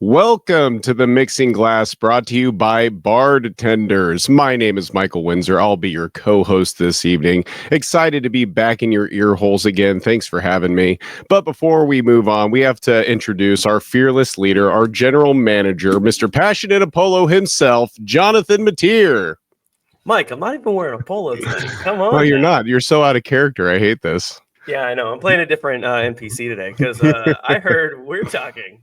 Welcome to the Mixing Glass, brought to you by Bardtenders. My name is Michael Windsor. I'll be your co-host this evening. Excited to be back in your ear holes again. Thanks for having me. But before we move on, we have to introduce our fearless leader, our general manager, Mr. Passionate Apollo himself, Jonathan Mateer. Mike, I'm not even wearing a polo tonight. Come on. No, you're not. You're so out of character. I hate this. Yeah, I know. I'm playing a different NPC today because I heard we're talking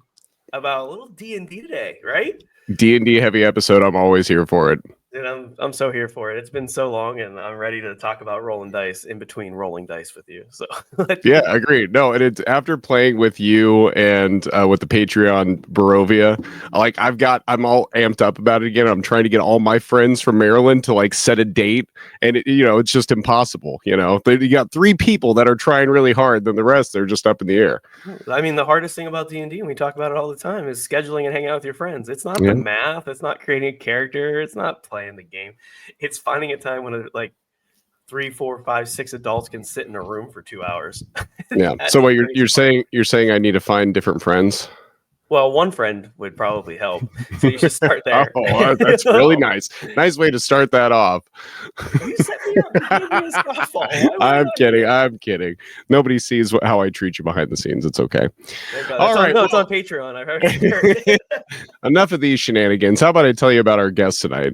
about a little D&D today, right? D&D heavy episode. I'm always here for it. Dude, I'm so here for it. It's been so long, and I'm ready to talk about rolling dice in between rolling dice with you. So yeah, agreed. No, and it's after playing with you and with the Patreon Barovia, I'm all amped up about it again. I'm trying to get all my friends from Maryland to set a date, and it's just impossible. You got 3 people that are trying really hard, then the rest they're just up in the air. I mean, the hardest thing about D&D, and we talk about it all the time, is scheduling and hanging out with your friends. It's not the math. It's not creating a character. It's not playing the game. It's finding a time when 3, 4, 5, 6 adults can sit in a room for 2 hours. Yeah. So what you're saying I need to find different friends? Well, one friend would probably help. So you should start there. Oh, that's really nice. Nice way to start that off. You set me up. I'm kidding. Nobody sees how I treat you behind the scenes. It's okay. All right. No, it's on Patreon. I've heard. Enough of these shenanigans. How about I tell you about our guest tonight?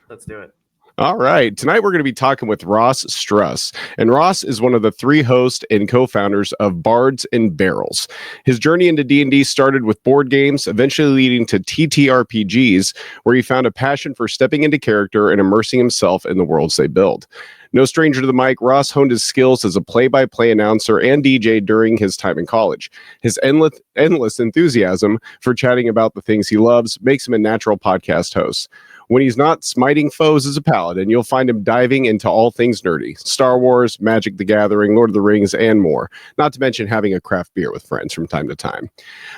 Let's do it. All right. Tonight we're going to be talking with Ross Struss. And Ross is one of the 3 hosts and co-founders of Bards and Barrels. His journey into D&D started with board games, eventually leading to TTRPGs, where he found a passion for stepping into character and immersing himself in the worlds they build. No stranger to the mic, Ross honed his skills as a play-by-play announcer and DJ during his time in college. His endless enthusiasm for chatting about the things he loves makes him a natural podcast host. When he's not smiting foes as a paladin, you'll find him diving into all things nerdy. Star Wars, Magic the Gathering, Lord of the Rings, and more. Not to mention having a craft beer with friends from time to time.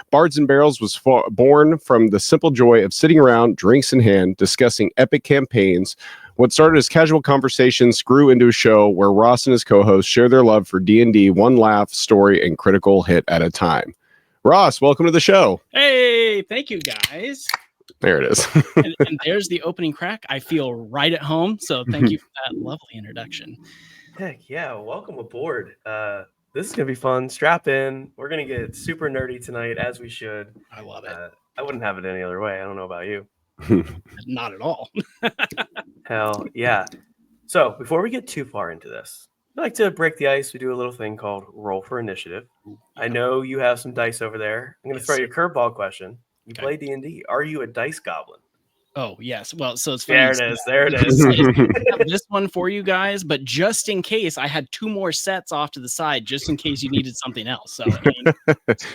Bards and Barrels was born from the simple joy of sitting around, drinks in hand, discussing epic campaigns. What started as casual conversations grew into a show where Ross and his co-hosts share their love for D&D, one laugh, story, and critical hit at a time. Ross, welcome to the show. Hey, thank you, guys. There it is. and there's the opening crack. I feel right at home. So thank you for that lovely introduction. Heck yeah. Welcome aboard. This is going to be fun. Strap in. We're going to get super nerdy tonight, as we should. I love it. I wouldn't have it any other way. I don't know about you. Not at all. Hell yeah. So before we get too far into this, I like to break the ice. We do a little thing called Roll for Initiative. I know you have some dice over there. I'm going to throw you a curveball question. You play D&D. Are you a dice goblin? Oh, yes. Well, so it's funny. There it is. I have this one for you guys, but just in case, I had 2 more sets off to the side, just in case you needed something else. So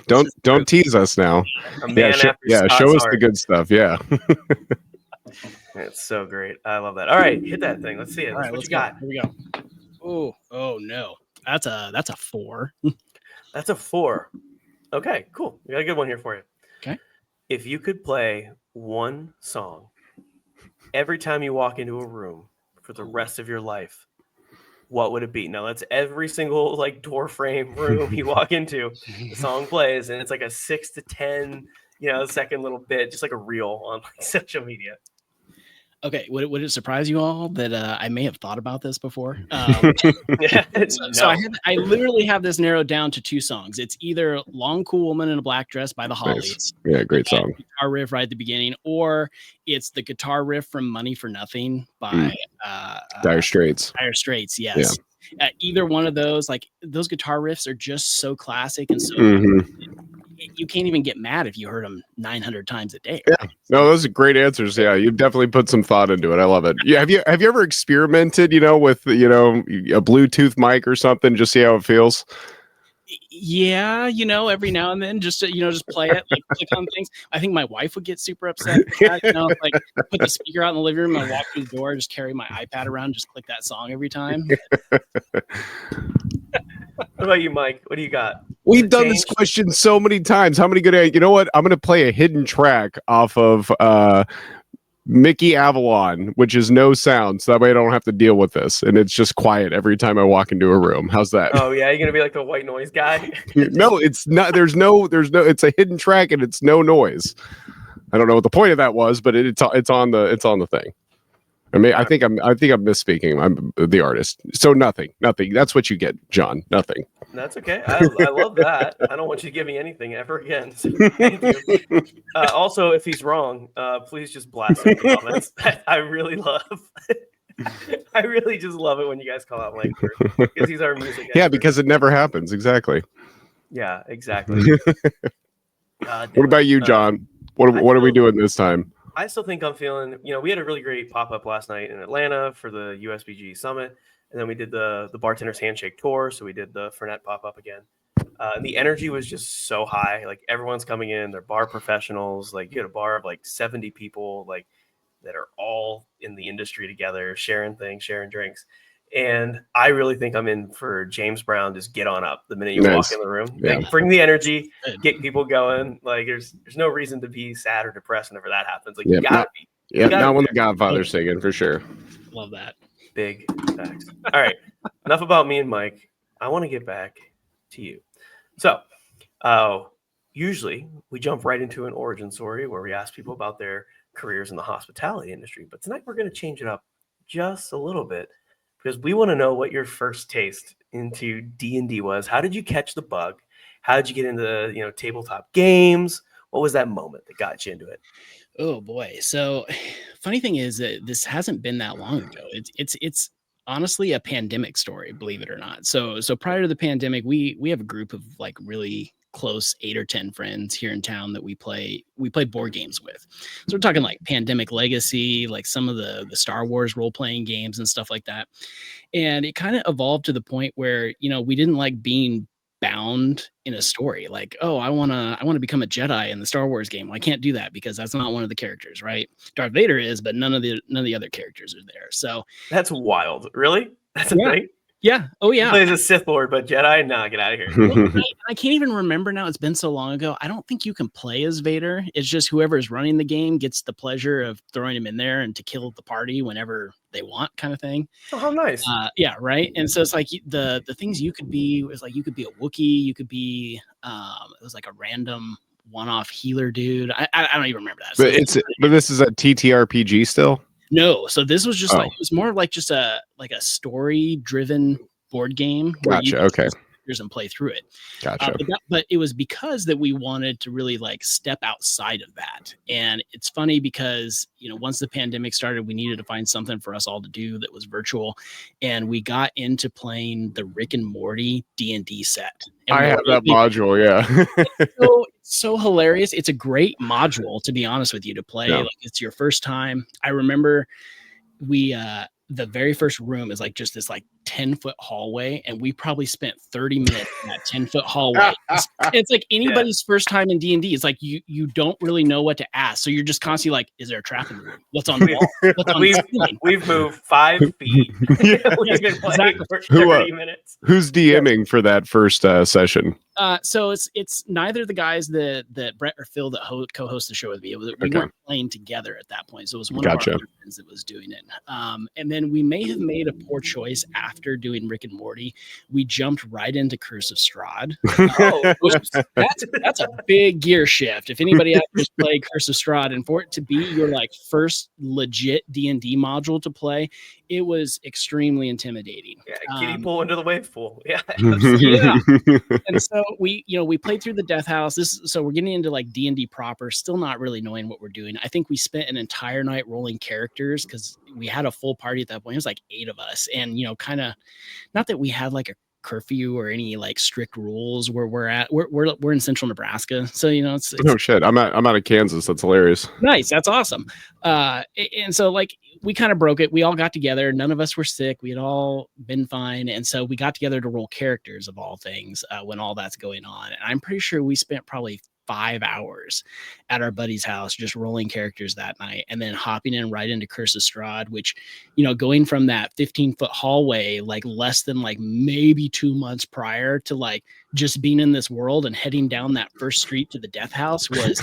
don't tease us now. Show us the good stuff. Yeah. It's so great. I love that. All right, hit that thing. Let's see it. All right, what you got? Here we go. Oh no. That's a 4. That's a 4. Okay, cool. We got a good one here for you. Okay. If you could play one song every time you walk into a room for the rest of your life, what would it be? Now, that's every single door frame room you walk into. The song plays, and it's like a 6 to 10, second little bit, just like a reel on social media. Okay, would it surprise you all that I may have thought about this before? So I literally have this narrowed down to 2 songs. It's either "Long Cool Woman in a Black Dress" by the Hollies. Nice. Yeah, great song. Guitar riff right at the beginning, or it's the guitar riff from "Money for Nothing" by Dire Straits. Dire Straits, yes. Yeah. Either one of those, those guitar riffs are just so classic and so. You can't even get mad if you heard them 900 times a day. Yeah, no, those are great answers. Yeah, you've definitely put some thought into it. I love it. Yeah, have you ever experimented, with a Bluetooth mic or something, just see how it feels? Yeah, every now and then, just just play it, click on things. I think my wife would get super upset. Put the speaker out in the living room and walk through the door, just carry my iPad around, just click that song every time. What about you, Mike? What do you got? We've done this question so many times. How many good? You know what? I'm going to play a hidden track off of Mickey Avalon, which is no sound, so that way I don't have to deal with this, and it's just quiet every time I walk into a room. How's that? Oh yeah, you're gonna be like the white noise guy. No, it's not. There's no. It's a hidden track, and it's no noise. I don't know what the point of that was, but it's on the thing. I mean, I think I'm misspeaking. I'm the artist, so nothing. That's what you get, John. Nothing. That's okay. I love that. I don't want you to give me anything ever again. So thank you. Also, if he's wrong, please just blast him in the comments. I really love. I really just love it when you guys call out Mike because he's our music expert. Yeah, because it never happens. Exactly. Yeah, exactly. What about you, John? What are we doing this time? I still think I'm feeling, we had a really great pop-up last night in Atlanta for the USBG Summit. And then we did the Bardtenders Handshake Tour. So we did the Fernet pop-up again. And the energy was just so high. Like everyone's coming in, they're bar professionals. Like you had a bar of like 70 people like that are all in the industry together, sharing things, sharing drinks. And I really think I'm in for James Brown. Just get on up the minute you walk in the room. Yeah. Like, bring the energy, get people going. Like there's no reason to be sad or depressed whenever that happens. Like you gotta be. Yeah, not when the Godfather's singing for sure. Love that. Big facts. All right, enough about me and Mike. I want to get back to you. So, usually we jump right into an origin story where we ask people about their careers in the hospitality industry. But tonight we're going to change it up just a little bit because we want to know what your first taste into D&D was. How did you catch the bug? How did you get into tabletop games? What was that moment that got you into it? Oh boy. So funny thing is that this hasn't been that long ago. It's honestly a pandemic story, believe it or not. So prior to the pandemic, we have a group of like really close 8 or 10 friends here in town that we play board games with. So we're talking like Pandemic Legacy, like some of the Star Wars role-playing games and stuff like that. And it kind of evolved to the point where, we didn't like being bound in a story like, oh, I want to become a Jedi in the Star Wars game. Well, I can't do that because that's not one of the characters, right? Darth Vader is, but none of the other characters are there. So that's wild. Really? That's a thing? Yeah. Oh yeah. He plays a Sith Lord, but Jedi? Nah, get out of here. I can't even remember now. It's been so long ago. I don't think you can play as Vader. It's just whoever is running the game gets the pleasure of throwing him in there and to kill the party whenever they want, kind of thing. Oh, how nice. Yeah, right. And so it's like the things you could be was like you could be a Wookiee, you could be it was like a random one-off healer dude. I don't even remember that. So but this is a TTRPG still? No, so this was just like it was more like just a story-driven board game. Gotcha. Okay. And play through it. Gotcha. But it was because that we wanted to really like step outside of that. And it's funny because, once the pandemic started, we needed to find something for us all to do that was virtual. And we got into playing the Rick and Morty D&D set. And I have that module. Yeah. so hilarious. It's a great module, to be honest with you, to play. Yeah. Like it's your first time. I remember the very first room is like just this like 10-foot hallway, and we probably spent 30 minutes in that 10-foot hallway. It's like anybody's first time in D&D. It's like you don't really know what to ask, so you're just constantly like, is there a trap in the room? What's on the wall? What's on the ceiling? We've moved 5 feet. We've been playing for 30 minutes. Who's DMing for that first session? So it's neither the guys that Brett or Phil that co-host the show with me. We weren't playing together at that point, so it was one of our other friends that was doing it. And then we may have made a poor choice after doing Rick and Morty. We jumped right into Curse of Strahd. That's a big gear shift. If anybody ever played Curse of Strahd, and for it to be your like first legit D&D module to play, it was extremely intimidating. Yeah, kiddie pool into the wave pool. Yeah. Yeah. And so we played through the Death House. So we're getting into like D&D proper, still not really knowing what we're doing. I think we spent an entire night rolling characters because we had a full party at that point. It was like 8 of us, and kind of not that we had like a curfew or any like strict rules where we're at. We're in central Nebraska, so it's oh shit. I'm out of Kansas. That's hilarious. Nice. That's awesome. And so like we kind of broke it. We all got together. None of us were sick. We had all been fine, and so we got together to roll characters of all things when all that's going on. And I'm pretty sure we spent probably 5 hours at our buddy's house just rolling characters that night, and then hopping in right into Curse of Strahd, which going from that 15-foot hallway like less than like maybe 2 months prior to like just being in this world and heading down that first street to the Death House was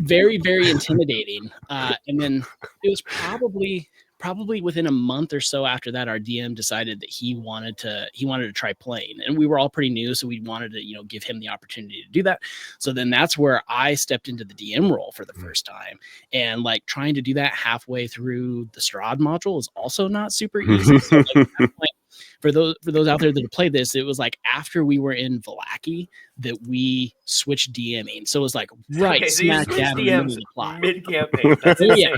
very, very intimidating. And then it was probably within a month or so after that, our DM decided that he wanted to try playing, and we were all pretty new, so we wanted to, give him the opportunity to do that. So then that's where I stepped into the DM role for the first time, and like trying to do that halfway through the Strahd module is also not super easy. So, for those out there that have played this, it was like after we were in Vallaki that we switched DMing. So it was like smack dab in the middle of the plot. Mid-campaign. That's insane.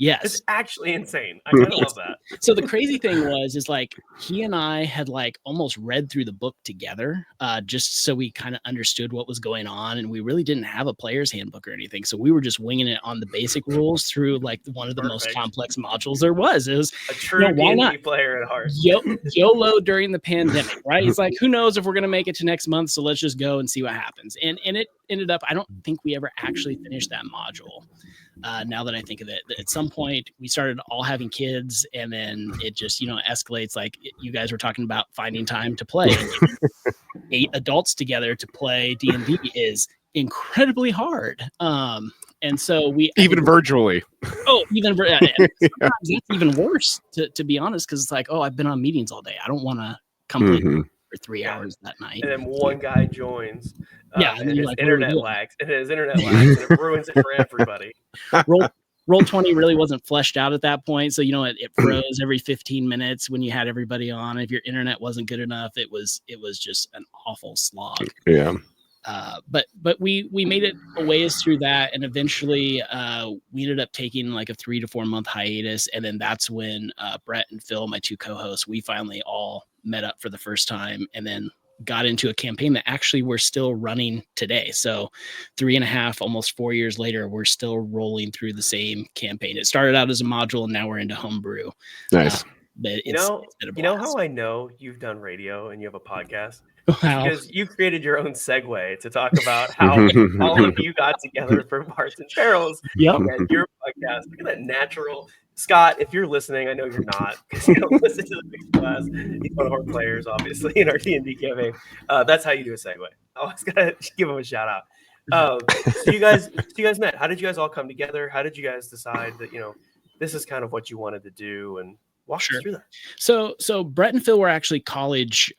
Yes. It's actually insane. I kind of love that. So the crazy thing is like he and I had like almost read through the book together, just so we kind of understood what was going on. And we really didn't have a player's handbook or anything. So we were just winging it on the basic rules through like one of the most complex modules there was. It was a true D&D player at heart. YOLO during the pandemic, right? It's like, who knows if we're going to make it to next month. So let's just go and see what happens. And it ended up, I don't think we ever actually finished that module. Now that I think of it, at some point we started all having kids, and then it just escalates. Like you guys were talking about finding time to play. 8 adults together to play D&D is incredibly hard. And so we even virtually. Oh, even sometimes that's even worse to be honest, because it's like, oh, I've been on meetings all day. I don't want to come play for 3 hours that night. And then one guy joins. And his internet lags, and it ruins it for everybody. Roll 20 really wasn't fleshed out at that point, so it froze every 15 minutes when you had everybody on. If your internet wasn't good enough, it was just an awful slog. Yeah. But we made it a ways through that, and eventually we ended up taking like a 3 to 4 month hiatus, and then that's when Brett and Phil, my 2 co-hosts, we finally all met up for the first time, and then got into a campaign that actually we're still running today. So 3.5, almost 4 years later, we're still rolling through the same campaign. It started out as a module, and now we're into homebrew. Nice. But you know how I know you've done radio and you have a podcast? Wow. Because you created your own segue to talk about how all of you got together for Bards and Barrels. Yep. And your podcast. Look at that natural. Scott, if you're listening, I know you're not, because you don't listen to the Big Class. He's one of our players, obviously, in our D&D campaign. That's how you do a segue. I always gotta give him a shout out. So you guys met. How did you guys all come together? How did you guys decide that this is kind of what you wanted to do? And walk us through that. So Brett and Phil were actually college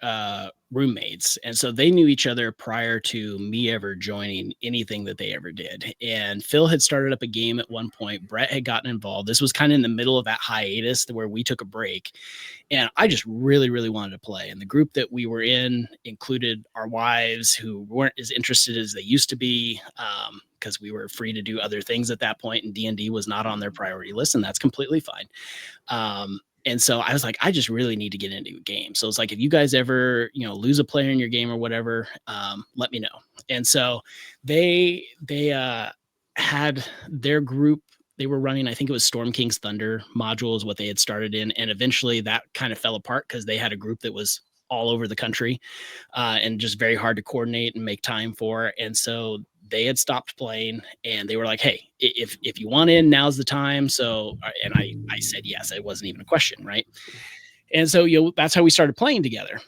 roommates, and so they knew each other prior to me ever joining anything that they ever did. And Phil had started up a game at one point. Brett had gotten involved. This was kind of in the middle of that hiatus where we took a break, and I just really, really wanted to play. And the group that we were in included our wives, who weren't as interested as they used to be, because we were free to do other things at that point, and D&D was not on their priority list, and that's completely fine. And so I was like, I just really need to get into a game. So it's like, if you guys ever, lose a player in your game or whatever, let me know. And so they had their group. They were running, I think it was Storm King's Thunder module is what they had started in. And eventually that kind of fell apart because they had a group that was all over the country and just very hard to coordinate and make time for. And so they had stopped playing, and they were like, hey, if you want in, now's the time. So, and I said yes. It wasn't even a question, right? And so that's how we started playing together.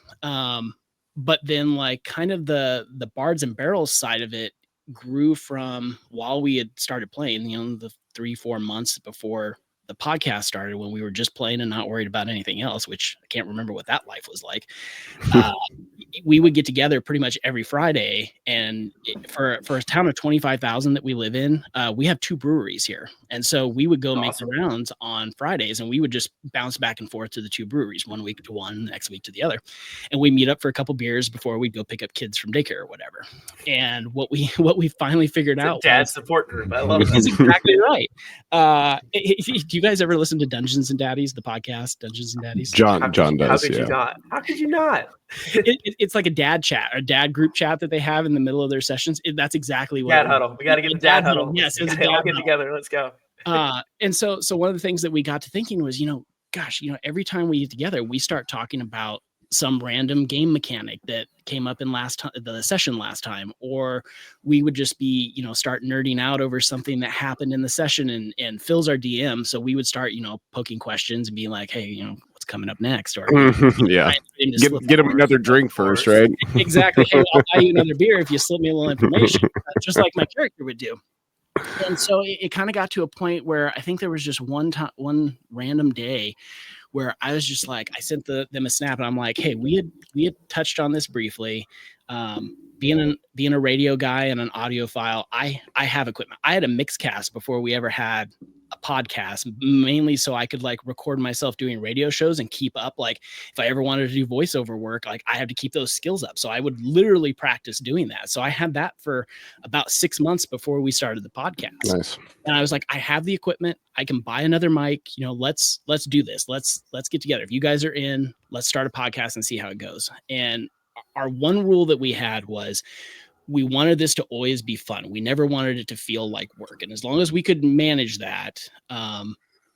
But then like kind of the Bards and Barrels side of it grew from while we had started playing, the 3-4 months before the podcast started, when we were just playing and not worried about anything else, which I can't remember what that life was like. We would get together pretty much every Friday, and for a town of 25,000 that we live in, we have 2 breweries here. And so we would go make the rounds on Fridays, and we would just bounce back and forth to the 2 breweries, one week to one, the next week to the other. And we meet up for a couple beers before we go pick up kids from daycare or whatever. And what we finally figured out, dad support group. I love that. That's exactly right. Do you guys ever listen to Dungeons and Daddies, the podcast Dungeons and Daddies? John does. How could you not? How could you not? It's like a dad chat, or dad group chat that they have in the middle of their sessions. That's exactly what. Dad huddle. We got to get the dad huddle. Yes, it's all get together. Let's go. And so one of the things that we got to thinking was, every time we get together, we start talking about some random game mechanic that came up in the session last time, or we would just be, start nerding out over something that happened in the session, and Phil's our DM. So we would start, poking questions and being like, hey, what's coming up next? Or get him another drink first, right? Exactly. Hey, I'll buy you another beer if you slip me a little information, just like my character would do. And so it kind of got to a point where I think there was just one random day where I was just like, I sent them a snap and I'm like, hey, we had touched on this briefly. Being a radio guy and an audiophile, I have equipment. I had a Mixcast before we ever had a podcast, mainly so I could like record myself doing radio shows and keep up. Like if I ever wanted to do voiceover work, like I had to keep those skills up. So I would literally practice doing that. So I had that for about 6 months before we started the podcast. Nice. And I was like, I have the equipment. I can buy another mic. Let's do this. Let's get together. If you guys are in, let's start a podcast and see how it goes. And our one rule that we had was we wanted this to always be fun. We never wanted it to feel like work. And as long as we could manage that,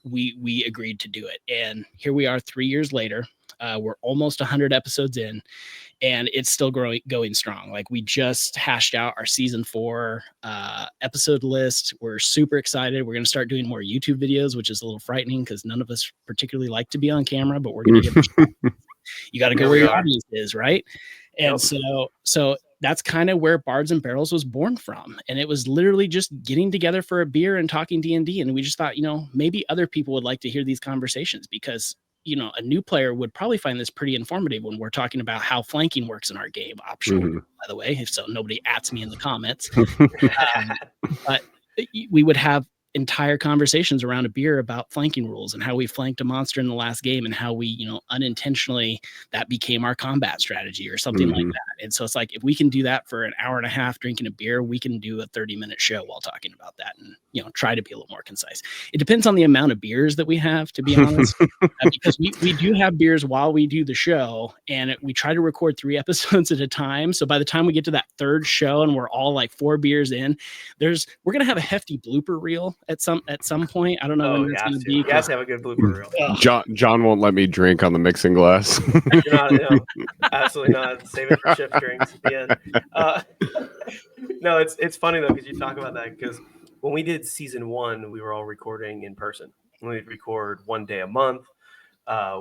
we agreed to do it. And here we are 3 years later. We're almost 100 episodes in, and it's still going strong. Like we just hashed out our season 4 episode list. We're super excited. We're going to start doing more YouTube videos, which is a little frightening because none of us particularly like to be on camera, but we're going to get you got to go where your audience is, right? And so that's kind of where Bards and Barrels was born from. And it was literally just getting together for a beer and talking D&D. And we just thought, maybe other people would like to hear these conversations because, a new player would probably find this pretty informative when we're talking about how flanking works in our game. Optional, by the way, so nobody ats me in the comments. But we would have entire conversations around a beer about flanking rules and how we flanked a monster in the last game and how we, unintentionally that became our combat strategy or something like that. And so it's like, if we can do that for an hour and a half drinking a beer, we can do a 30-minute show while talking about that and, try to be a little more concise. It depends on the amount of beers that we have, to be honest, because we do have beers while we do the show and we try to record 3 episodes at a time. So by the time we get to that 3rd show and we're all like 4 beers in, we're going to have a hefty blooper reel at some point. I don't know when it's going to be. You have to have a good blooper reel. John won't let me drink on the mixing glass. Absolutely not. Save it for shift drinks at the end. No, it's funny though because you talk about that because when we did season 1, we were all recording in person. We'd record 1 day a month,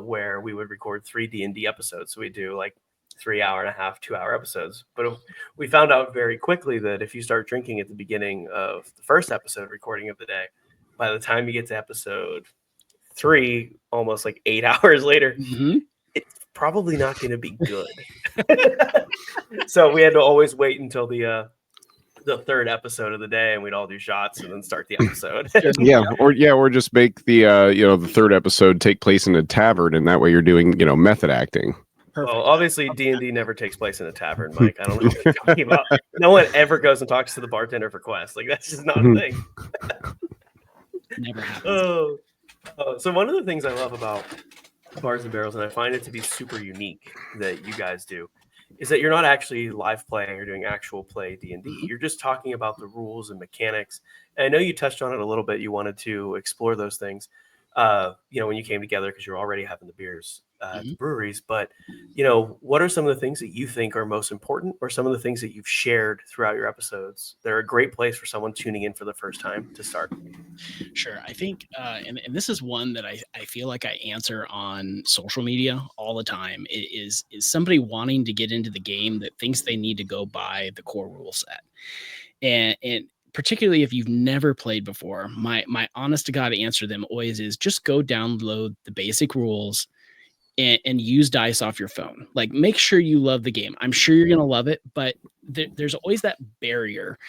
where we would record 3 D&D episodes. So we do like 3 hour and a half, 2 hour episodes. But we found out very quickly that if you start drinking at the beginning of the first episode recording of the day, by the time you get to episode 3, almost like 8 hours later, it's probably not going to be good. So we had to always wait until the 3rd episode of the day, and we'd all do shots and then start the episode. or just make the the 3rd episode take place in a tavern, and that way you're doing method acting. Perfect. Well, obviously D&D never takes place in a tavern, Mike. I don't know what you're talking about. No one ever goes and talks to the bartender for quests. Like that's just not a thing. Never happens. So one of the things I love about Bards and Barrels, and I find it to be super unique that you guys do, is that you're not actually live playing or doing actual play D&D. You're just talking about the rules and mechanics. And I know you touched on it a little bit. You wanted to explore those things, when you came together because you're already having the beers at the breweries. But, what are some of the things that you think are most important or some of the things that you've shared throughout your episodes? They're a great place for someone tuning in for the first time to start. Sure. I think, and this is one that I feel like I answer on social media all the time is somebody wanting to get into the game that thinks they need to go buy the core rule set. And particularly if you've never played before, my honest to God answer to them always is just go download the basic rules and use dice off your phone. Like make sure you love the game. I'm sure you're going to love it, but there's always that barrier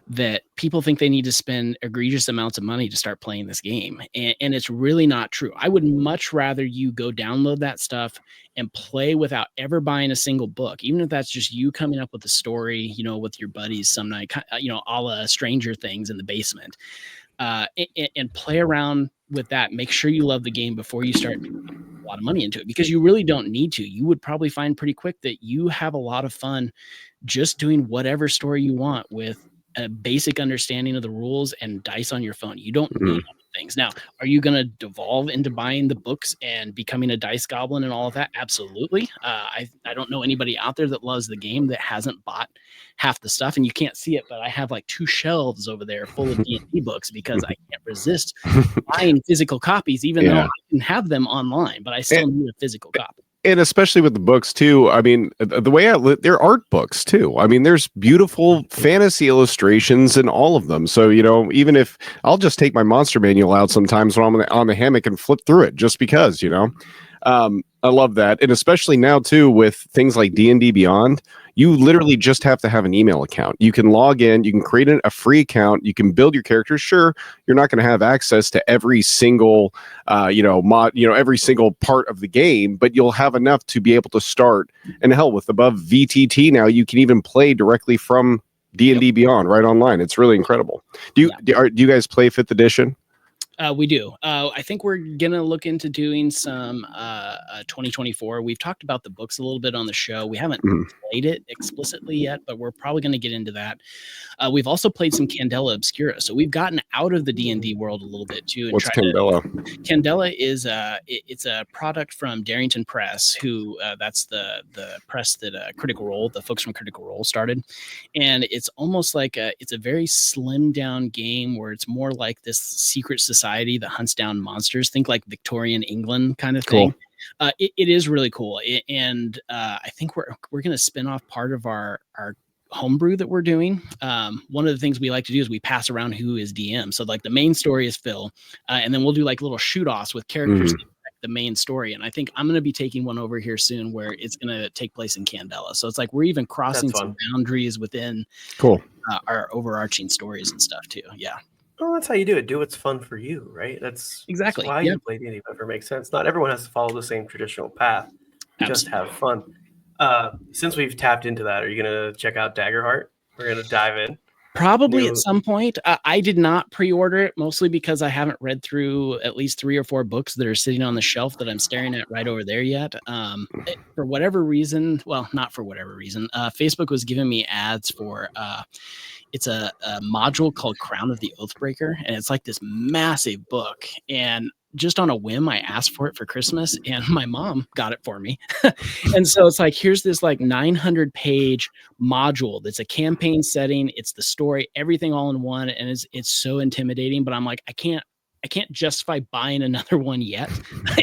that people think they need to spend egregious amounts of money to start playing this game. And it's really not true. I would much rather you go download that stuff and play without ever buying a single book, even if that's just you coming up with a story, with your buddies some night, a la Stranger Things in the basement, and play around with that. Make sure you love the game before you start a lot of money into it, because you really don't need to. You would probably find pretty quick that you have a lot of fun just doing whatever story you want with a basic understanding of the rules and dice on your phone. You don't need other things. Now, are you going to devolve into buying the books and becoming a dice goblin and all of that? Absolutely. I don't know anybody out there that loves the game that hasn't bought half the stuff, and you can't see it, but I have like 2 shelves over there full of D&D books because I can't resist buying physical copies, even though I can have them online, but I still need a physical copy. And especially with the books too. I mean, the way they're art books too. I mean, there's beautiful fantasy illustrations in all of them. So, even if I'll just take my monster manual out sometimes when I'm on the hammock and flip through it just because, I love that. And especially now too, with things like D&D Beyond, you literally just have to have an email account. You can log in, you can create a free account, you can build your characters. Sure, you're not going to have access to every single, every single part of the game, but you'll have enough to be able to start. And hell, with above VTT now, you can even play directly from D&D Beyond right online. It's really incredible. Do you guys play 5th edition? We do. I think we're gonna look into doing some 2024. We've talked about the books a little bit on the show. We haven't played it explicitly yet, but we're probably gonna get into that. We've also played some Candela Obscura, so we've gotten out of the D&D world a little bit too. And what's Candela? Candela is it's a product from Darrington Press, who that's the press that Critical Role, the folks from Critical Role started, and it's almost like it's a very slimmed down game where it's more like this secret society that hunts down monsters. Think like Victorian England kind of thing. It is really cool, and I think we're going to spin off part of our homebrew that we're doing. One of the things we like to do is we pass around who is DM. So like the main story is Phil, and then we'll do like little shoot-offs with characters that affect the main story. And I think I'm going to be taking one over here soon where it's going to take place in Candela. So it's like we're even crossing some boundaries within our overarching stories and stuff too. Yeah. Well, that's how you do it. Do what's fun for you, right? That's exactly why you play D&D. Whatever makes sense. Not everyone has to follow the same traditional path. Just have fun. Since we've tapped into that, are you going to check out Daggerheart? We're going to dive in. Probably at some point. I did not pre-order it, mostly because I haven't read through at least 3 or 4 books that are sitting on the shelf that I'm staring at right over there yet. For whatever reason, well, not for whatever reason, Facebook was giving me ads for it's a module called Crown of the Oathbreaker, and it's like this massive book. And just on a whim, I asked for it for Christmas, and my mom got it for me. And so it's like, here's this like 900-page module that's a campaign setting. It's the story, everything all in one, and it's so intimidating. But I'm like, I can't justify buying another one yet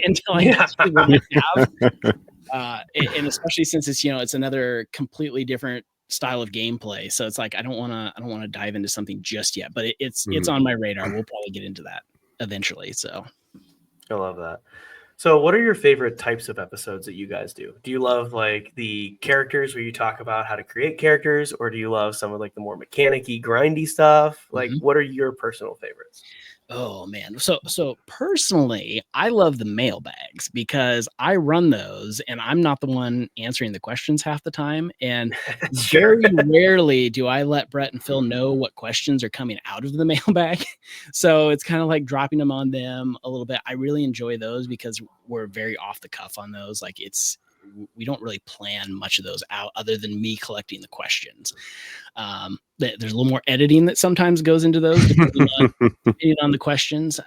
until I see what I have. And especially since it's it's another completely different style of gameplay, so it's like I don't want to dive into something just yet, but it's on my radar. We'll probably get into that eventually. So I love that. So what are your favorite types of episodes that you guys do? Do you love like the characters where you talk about how to create characters, or do you love some of like the more mechanic-y, grindy stuff? Like what are your personal favorites? Oh man. So personally, I love the mailbags because I run those and I'm not the one answering the questions half the time. And very rarely do I let Brett and Phil know what questions are coming out of the mailbag. So it's kind of like dropping them on them a little bit. I really enjoy those because we're very off the cuff on those. Like we don't really plan much of those out other than me collecting the questions. There's a little more editing that sometimes goes into those depending on the questions.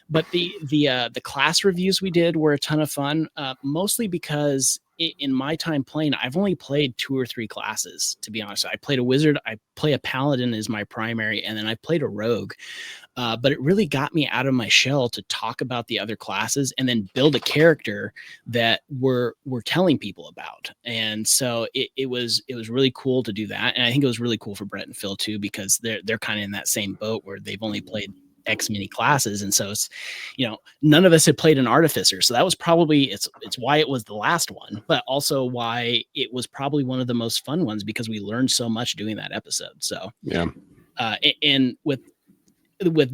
But the class reviews we did were a ton of fun, mostly because in my time playing, I've only played 2 or 3 classes, to be honest. I played a wizard, I play a paladin as my primary, and then I played a rogue. But it really got me out of my shell to talk about the other classes and then build a character that we're telling people about. And so it was really cool to do that. And I think it was really cool for Brett and Phil too, because they're kind of in that same boat where they've only played X many classes. And so it's, none of us had played an artificer. So that was probably, it's why it was the last one, but also why it was probably one of the most fun ones because we learned so much doing that episode. So, yeah. And with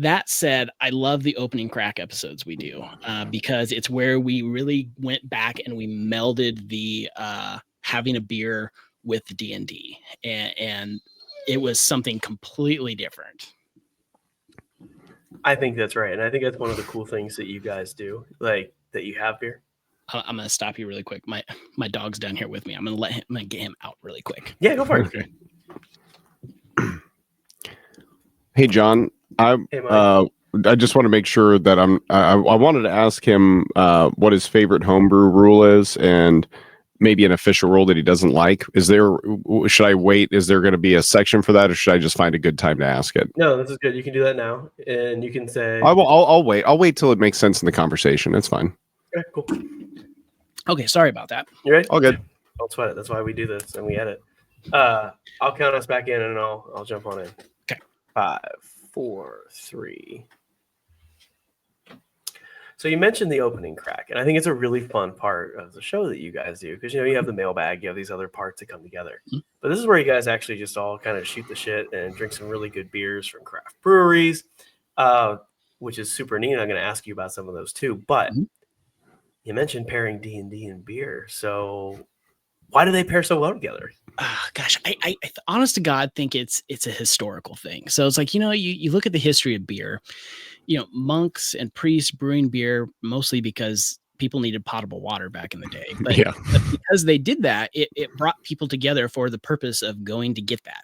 that said, I love the opening crack episodes we do because it's where we really went back and we melded the having a beer with D&D, and it was something completely different. I think that's right, and I think that's one of the cool things that you guys do, like that you have beer. I'm gonna stop you really quick. My dog's down here with me. I'm gonna get him out really quick. Yeah, go for it. Okay. Hey, John. I just want to make sure that I wanted to ask him what his favorite homebrew rule is, and maybe an official rule that he doesn't like. Should I wait? Is there going to be a section for that, or should I just find a good time to ask it? No, this is good. You can do that now, and you can say. I'll wait. I'll wait till it makes sense in the conversation. It's fine. Okay, cool. Okay, sorry about that. You ready? All good. Don't sweat it. That's why we do this and we edit. I'll count us back in and I'll jump on in. Okay. 5, 4, 3. So you mentioned the opening crack, and I think it's a really fun part of the show that you guys do because you have the mailbag, you have these other parts that come together. Mm-hmm. But this is where you guys actually just all kind of shoot the shit and drink some really good beers from craft breweries, which is super neat. I'm going to ask you about some of those too. But you mentioned pairing D&D and beer, so why do they pair so well together? Gosh, I honest to God think it's a historical thing. So it's like, you look at the history of beer, monks and priests brewing beer mostly because people needed potable water back in the day. But, but because they did that, it brought people together for the purpose of going to get that.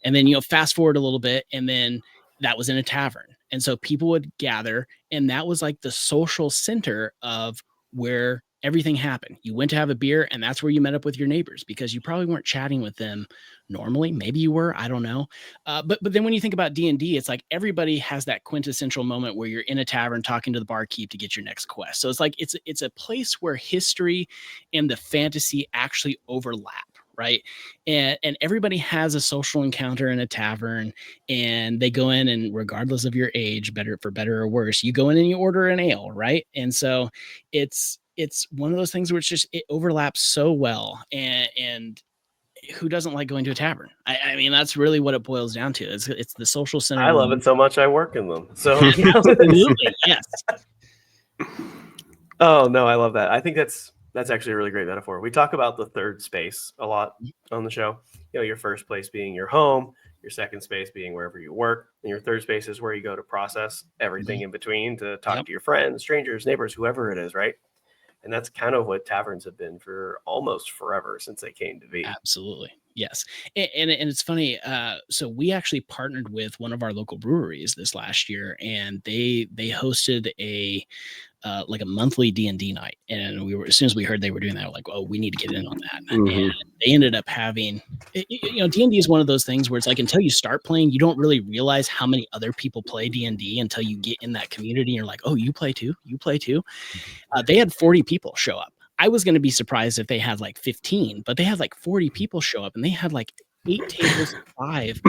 And then, fast forward a little bit, and then that was in a tavern. And so people would gather, and that was like the social center of where everything happened. You went to have a beer, and that's where you met up with your neighbors because you probably weren't chatting with them normally. Maybe you were, I don't know. But then when you think about D&D, it's like everybody has that quintessential moment where you're in a tavern talking to the barkeep to get your next quest. So it's like it's a place where history and the fantasy actually overlap. Right. And everybody has a social encounter in a tavern, and they go in, and regardless of your age, for better or worse, you go in and you order an ale. Right. And so it's one of those things where it overlaps so well. And who doesn't like going to a tavern? I mean, that's really what it boils down to. It's the social center. I love it so much I work in them. So absolutely, yes. Oh no, I love that. I think that's actually a really great metaphor. We talk about the third space a lot on the show. Your first place being your home, your second space being wherever you work, and your third space is where you go to process everything in between, to talk to your friends, strangers, neighbors, whoever it is, right? And that's kind of what taverns have been for almost forever since they came to be. Absolutely. Yes. And it's funny. So we actually partnered with one of our local breweries this last year, and they hosted a monthly D&D night. And as soon as we heard they were doing that, we're like, oh, we need to get in on that. And they ended up having, D&D is one of those things where it's like, until you start playing, you don't really realize how many other people play D&D until you get in that community. And you're like, oh, you play too? They had 40 people show up. I was going to be surprised if they had like 15, but they had like 40 people show up, and they had like 8 tables, 5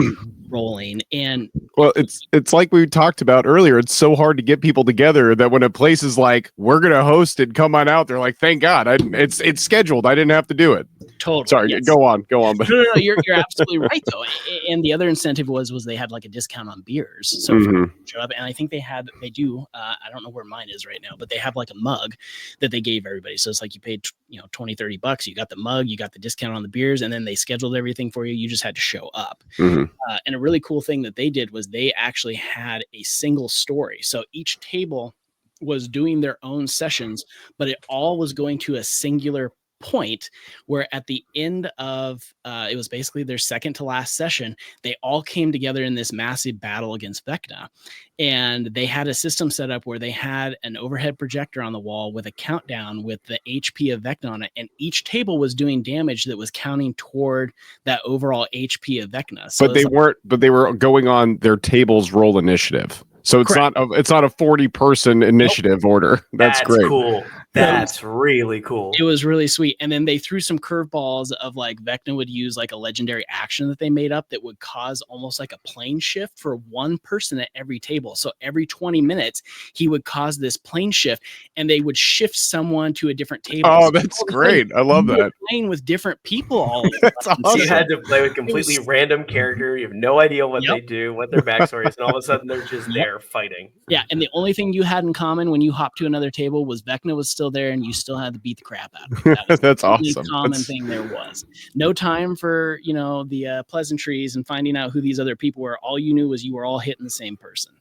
rolling. And well, it's like we talked about earlier. It's so hard to get people together that when a place is like, we're going to host it, come on out, they're like, thank God, it's scheduled. I didn't have to do it. Totally. Sorry, yes. Go on. But no, you're absolutely right though. And the other incentive was they had like a discount on beers. So showed up, and I think they do. I don't know where mine is right now, but they have like a mug that they gave everybody. So it's like you paid $20-$30, you got the mug, you got the discount on the beers, and then they scheduled everything for you. You just had to show up. And a really cool thing that they did was they actually had a single story. So each table was doing their own sessions, but it all was going to a singular point where at the end of it was basically their second to last session, they all came together in this massive battle against Vecna. And they had a system set up where they had an overhead projector on the wall with a countdown with the HP of Vecna on it, and each table was doing damage that was counting toward that overall HP of Vecna. So but they were going on their table's roll initiative. So it's not a 40-person initiative order. That's great. Cool. That's really cool. It was really sweet. And then they threw some curveballs of like Vecna would use like a legendary action that they made up that would cause almost like a plane shift for one person at every table. So every 20 minutes, he would cause this plane shift, and they would shift someone to a different table. Oh, that's great. I love that. Playing with different people all That's awesome. So you had to play with completely random character. You have no idea what they do, what their backstory is, and all of a sudden they're just there fighting. Yeah, and the only thing you had in common when you hopped to another table was Vecna was still there, and you still had to beat the crap out of him. That That's the only awesome. Common thing there was no time for the pleasantries and finding out who these other people were. All you knew was you were all hitting the same person.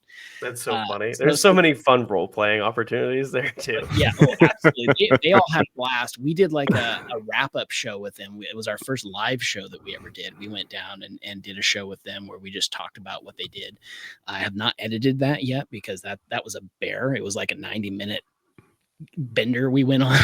That's so funny. There's so many fun role playing opportunities there too. Yeah, absolutely. They all had a blast. We did like a wrap up show with them. It was our first live show that we ever did. We went down and did a show with them where we just talked about what they did. I have not edited that yet because that was a bear. It was like a 90-minute bender we went on.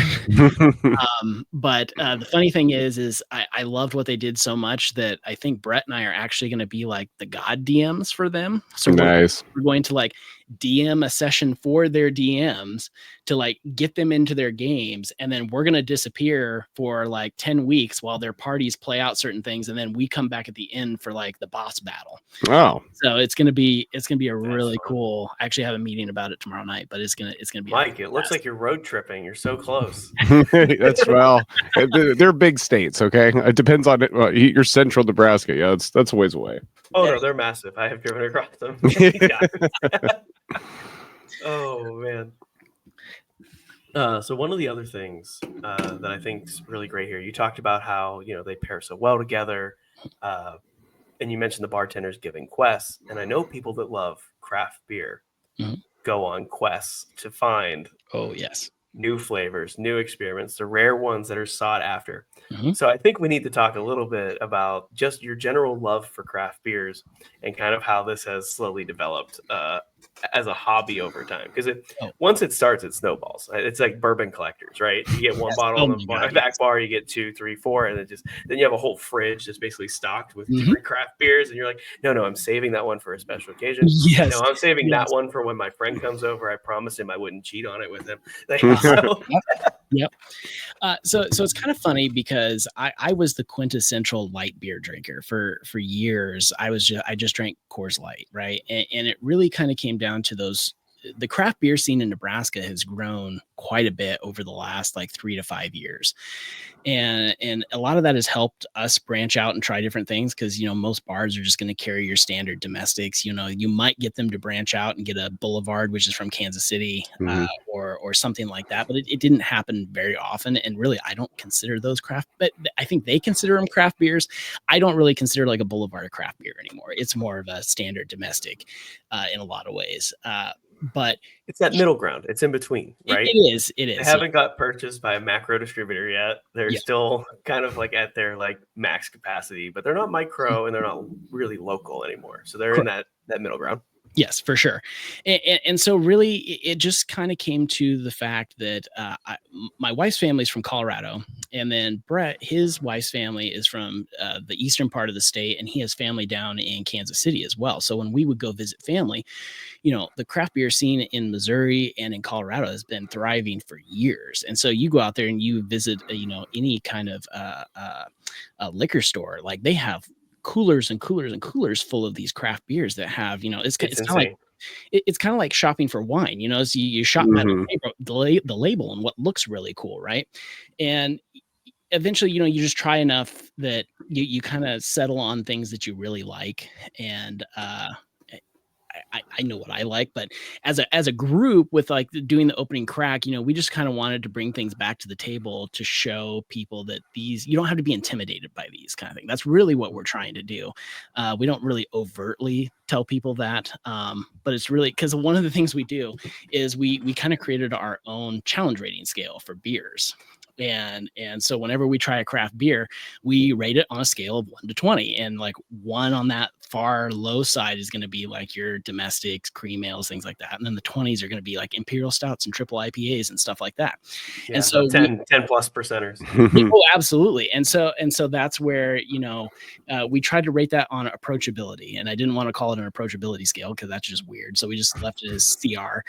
But the funny thing is I loved what they did so much that I think Brett and I are actually going to be like the god DMs for them. So nice. we're going to like DM a session for their DMs to like get them into their games. And then we're going to disappear for like 10 weeks while their parties play out certain things. And then we come back at the end for like the boss battle. Oh, So it's going to be a really fun. cool, I actually have a meeting about it tomorrow night, but it's going to be Mike, it looks like you're road tripping. You're so close. that's well, they're big states. Okay. It depends on it. Well, you're central Nebraska. Yeah. That's a ways away. Oh no, they're massive. I have driven across them. Oh man. So one of the other things that I think is really great here, you talked about how they pair so well together, and you mentioned the bartenders giving quests. And I know people that love craft beer go on quests to find new flavors, new experiments, the rare ones that are sought after. So I think we need to talk a little bit about just your general love for craft beers and kind of how this has slowly developed as a hobby over time. Because once it starts, it snowballs. It's like bourbon collectors, right? You get one bottle in the back bar, you get 2, 3, 4, and then you have a whole fridge that's basically stocked with different craft beers, and you're like, no, I'm saving that one for a special occasion. Yes. No, I'm saving that one for when my friend comes over. I promised him I wouldn't cheat on it with him. Yep. So it's kind of funny because I was the quintessential light beer drinker for years. I just drank Coors Light, right? And it really kind of came down to the craft beer scene in Nebraska has grown quite a bit over the last like 3 to 5 years. And a lot of that has helped us branch out and try different things because, most bars are just going to carry your standard domestics. You might get them to branch out and get a Boulevard, which is from Kansas City, or something like that. But it didn't happen very often. And really, I don't consider those craft, but I think they consider them craft beers. I don't really consider like a Boulevard a craft beer anymore. It's more of a standard domestic in a lot of ways. But it's that middle ground. It's in between, right? It is. They haven't got purchased by a macro distributor yet. They're still kind of like at their like max capacity, but they're not micro and they're not really local anymore. So they're in that middle ground. Yes, for sure. And so really it just kind of came to the fact that my wife's family is from Colorado, and then Brett, his wife's family is from the eastern part of the state, and he has family down in Kansas City as well. So when we would go visit family, the craft beer scene in Missouri and in Colorado has been thriving for years. And so you go out there and you visit, any kind of a liquor store, like they have coolers and coolers and coolers full of these craft beers that have, it's kind of like shopping for wine, so you shop at the label and what looks really cool, right? And eventually, you just try enough that you kind of settle on things that you really like. And I know what I like, but as a group with like doing the opening crack, we just kind of wanted to bring things back to the table to show people that you don't have to be intimidated by these kind of things. That's really what we're trying to do. We don't really overtly tell people that, but it's really because one of the things we do is we kind of created our own challenge rating scale for beers. And so whenever we try a craft beer, we rate it on a scale of 1 to 20, and like 1 on that far low side is going to be like your domestics, cream ales, things like that. And then the 20s are going to be like imperial stouts and triple IPAs and stuff like that. Yeah, and so 10 plus percenters. Oh, absolutely. And so that's where, we tried to rate that on approachability, and I didn't want to call it an approachability scale because that's just weird. So we just left it as CR.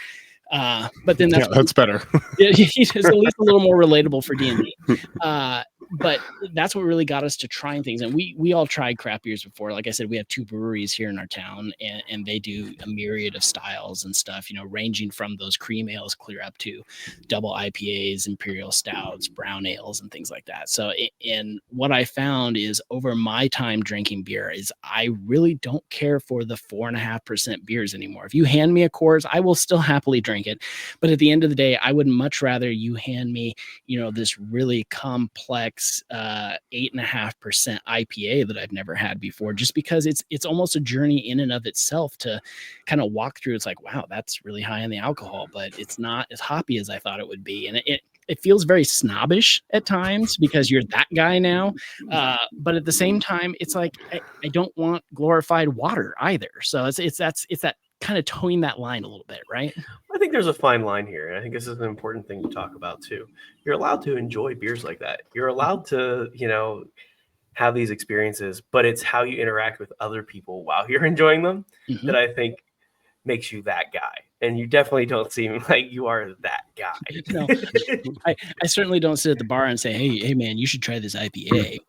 But then that's better. It's at least a little more relatable for D&D. But that's what really got us to trying things. And we all tried craft beers before. Like I said, we have 2 breweries here in our town, and they do a myriad of styles and stuff, ranging from those cream ales clear up to double IPAs, imperial stouts, brown ales, and things like that. So, and what I found is over my time drinking beer is I really don't care for the 4.5% beers anymore. If you hand me a Coors, I will still happily drink it. But at the end of the day, I would much rather you hand me, this really complex 8.5% IPA that I've never had before, just because it's almost a journey in and of itself to kind of walk through. It's like, wow, that's really high in the alcohol, but it's not as hoppy as I thought it would be. And it feels very snobbish at times because you're that guy now. But at the same time, it's like, I don't want glorified water either. So it's that kind of towing that line a little bit, right? I think there's a fine line here, and I think this is an important thing to talk about too. You're allowed to enjoy beers like that. You're allowed to, have these experiences, but it's how you interact with other people while you're enjoying them that I think makes you that guy. and you definitely don't seem like you are that guy. No, I certainly don't sit at the bar and say, hey man, you should try this IPA.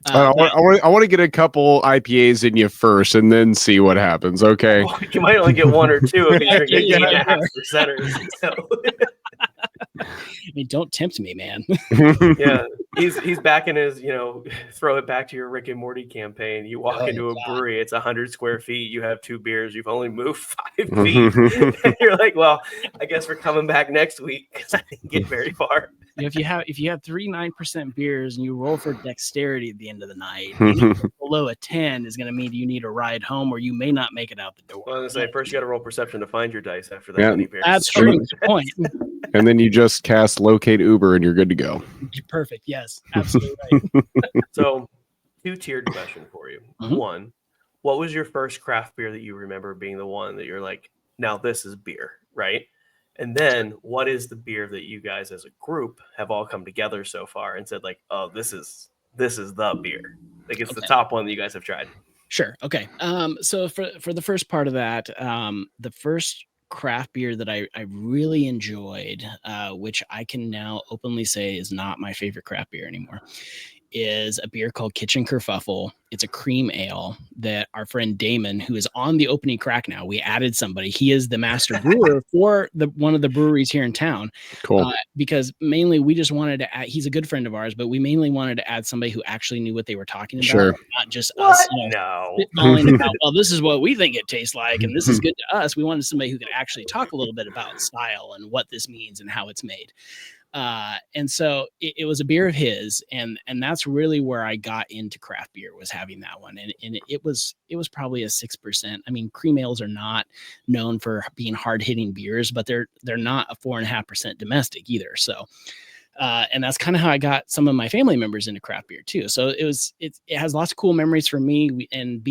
I want to get a couple IPAs in you first, and then see what happens. Okay, Well, you might only get one or two if you're drinking Yeah. 8.5%ers. So. I mean, don't tempt me, man. Yeah, he's back in his, throw it back to your Rick and Morty campaign. You walk into a brewery, it's 100 square feet. You have 2 beers. You've only moved 5 feet. And you're like, well, I guess we're coming back next week because I didn't get very far. If you have 3 9% beers and you roll for dexterity at the end of the night, below a 10 is going to mean you need a ride home, or you may not make it out the door. Well, I was going to say, first you got to roll perception to find your dice after that many beers. That's true. Good point. And then you just cast locate Uber and you're good to go. Perfect. Yes, absolutely right. So, 2-tiered question for you. Mm-hmm. 1, what was your first craft beer that you remember being the one that you're like, now this is beer, right? And then what is the beer that you guys as a group have all come together so far and said like, oh, this is the beer. Like it's the top one that you guys have tried. Sure. Okay. So for the first part of that, the first craft beer that I really enjoyed, which I can now openly say is not my favorite craft beer anymore, is a beer called Kitchen Kerfuffle. It's a cream ale that our friend Damon, who is on the opening crack now, we added somebody. He is the master brewer for one of the breweries here in town. Cool. Because mainly we just wanted to add, he's a good friend of ours, but we mainly wanted to add somebody who actually knew what they were talking about. Sure. Not just us, spitballing about, well, this is what we think it tastes like, and this is good to us. We wanted somebody who could actually talk a little bit about style and what this means and how it's made. And so it was a beer of his, and that's really where I got into craft beer, was having that one. And it was probably a 6%. I mean, cream ales are not known for being hard hitting beers, but they're not a 4.5% domestic either. So, and that's kind of how I got some of my family members into craft beer too. So it has lots of cool memories for me, and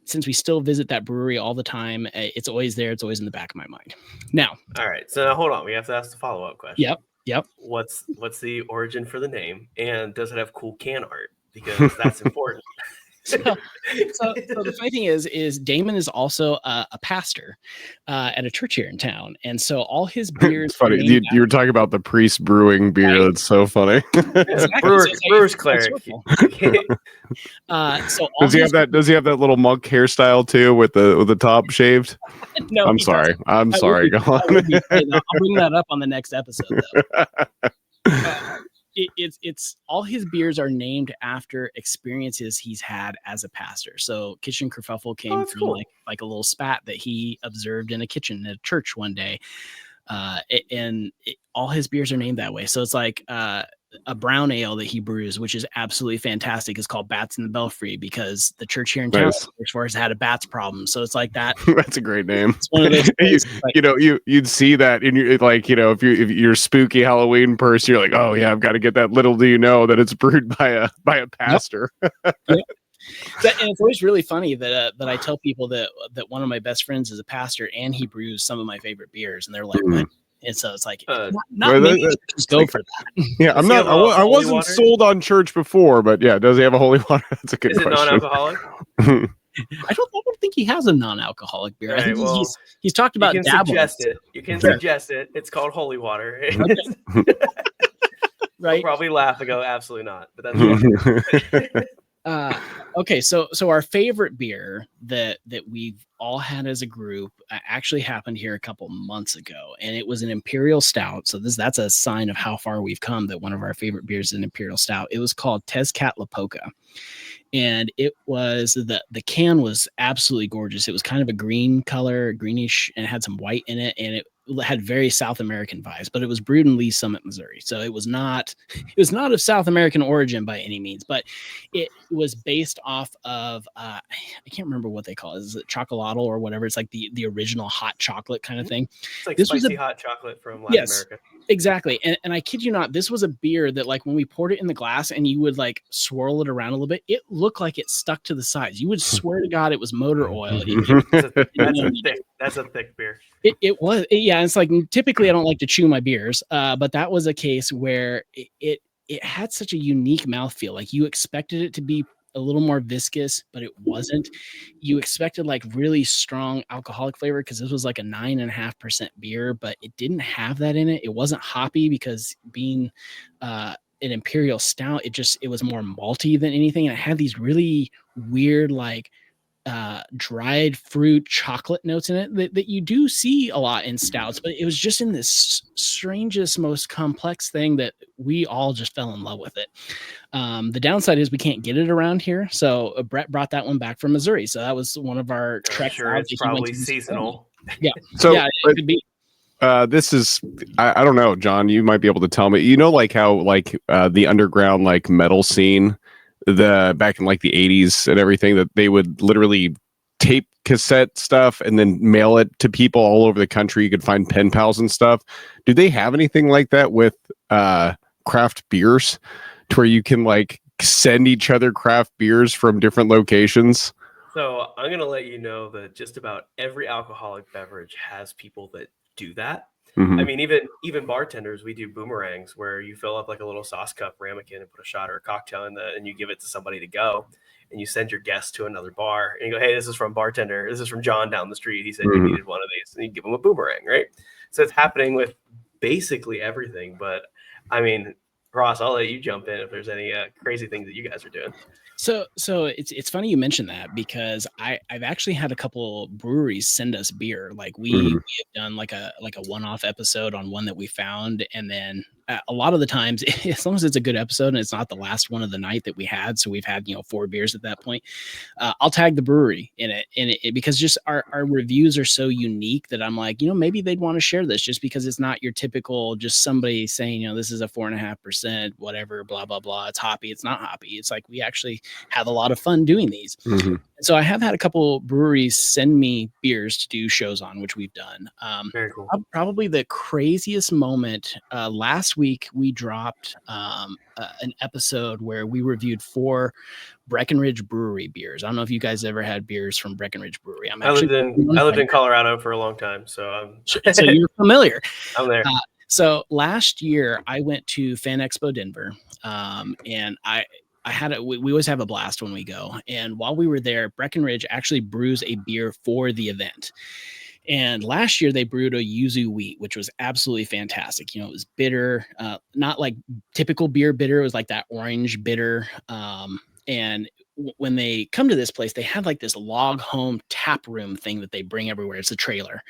since we still visit that brewery all the time, it's always there. It's always in the back of my mind. Now, all right. So now hold on. We have to ask the follow-up question. Yep. What's the origin for the name, and does it have cool can art? Because that's important. So the funny thing is Damon is also a pastor at a church here in town, and so all his beers. It's funny. You were talking about the priest brewing beer. Right? That's so funny. Exactly. Brewer's cleric. So does he have that little monk hairstyle too, with the top shaved? No, I'm sorry. I'm sorry. Go on. I'll bring that up on the next episode, though. It's all his beers are named after experiences he's had as a pastor. So Kitchen Kerfuffle came from cool. like a little spat that he observed in a kitchen at a church one day. All his beers are named that way. So it's like a brown ale that he brews, which is absolutely fantastic, is called Bats in the Belfry, because the church here in town has had a bats problem. So it's like that. That's a great name. It's one of those things, you'd see that in your, like, if you're a spooky Halloween person, you're like, oh yeah, I've got to get that. Little do you know that it's brewed by a pastor. Yep. And it's always really funny that I tell people that one of my best friends is a pastor and he brews some of my favorite beers, and they're like, what? And so it's like, not many just go for that. Yeah, I wasn't sold on church before, but yeah, does he have a holy water? That's a good question. Is it non-alcoholic? I don't think he has a non-alcoholic beer. I think he's talked about dabbling. You can suggest it. It's called holy water. Right? I'll probably laugh and go, absolutely not. But that's okay, so our favorite beer that we've all had as a group actually happened here a couple months ago, and it was an Imperial Stout. So that's a sign of how far we've come, that one of our favorite beers is an Imperial Stout. It was called Tezcatlipoca, and it was the can was absolutely gorgeous. It was kind of a green color, greenish, and it had some white in it, and it had very South American vibes, but it was brewed in Lee Summit, Missouri. So it was not of South American origin by any means, but it was based off of I can't remember what they call it. Is it chocolatl or whatever? It's like the original hot chocolate kind of thing. It's like spicy hot chocolate from Latin America. Exactly. And I kid you not, this was a beer that, like, when we poured it in the glass and you would like swirl it around a little bit, it looked like it stuck to the sides. You would swear to God it was motor oil. That's a thick beer. It was. Yeah. It's like, typically I don't like to chew my beers, but that was a case where it had such a unique mouthfeel. Like, you expected it to be a little more viscous, but it wasn't. You expected like really strong alcoholic flavor because this was like a 9.5% beer, but it didn't have that in it. It wasn't hoppy because being an imperial stout, it was more malty than anything. And it had these really weird like dried fruit chocolate notes in it that you do see a lot in stouts, but it was just in this strangest, most complex thing that we all just fell in love with it. The downside is we can't get it around here. So Brett brought that one back from Missouri. So that was one of our treks. Sure, it's probably seasonal. Yeah. So yeah, it could be. This is I don't know, John, you might be able to tell me, you know, like how like the underground like metal scene back in like the 80s and everything, that they would literally tape cassette stuff and then mail it to people all over the country. You could find pen pals and stuff. Do they have anything like that with craft beers to where you can like send each other craft beers from different locations? So I'm going to let you know that just about every alcoholic beverage has people that do that. Mm-hmm. I mean, even bartenders, we do boomerangs where you fill up like a little sauce cup ramekin and put a shot or a cocktail in and you give it to somebody to go, and you send your guest to another bar and you go, hey, this is from bartender. This is from John down the street. He said you needed one of these, and you give him a boomerang, right? So it's happening with basically everything. But I mean, Ross, I'll let you jump in if there's any crazy things that you guys are doing. So it's funny you mentioned that because I've actually had a couple breweries send us beer. Like we have done like a one-off episode on one that we found, and then a lot of the times, as long as it's a good episode and it's not the last one of the night that we had, so we've had 4 beers at that point, I'll tag the brewery in it because just our reviews are so unique that I'm like, maybe they'd want to share this just because it's not your typical just somebody saying, this is a 4.5%, whatever, blah blah blah. It's hoppy. It's not hoppy. It's like we actually have a lot of fun doing these. So I have had a couple breweries send me beers to do shows on, which we've done. Very cool. Probably the craziest moment last week, we dropped an episode where we reviewed 4 Breckenridge Brewery beers. I don't know if you guys ever had beers from Breckenridge Brewery. I lived in Colorado for a long time, so so you're familiar. I'm there. So last year I went to Fan Expo Denver, and we always have a blast when we go. And while we were there, Breckenridge actually brews a beer for the event. And last year they brewed a yuzu wheat, which was absolutely fantastic. It was bitter, not like typical beer bitter. It was like that orange bitter. And when they come to this place, they have like this log home tap room thing that they bring everywhere. It's a trailer.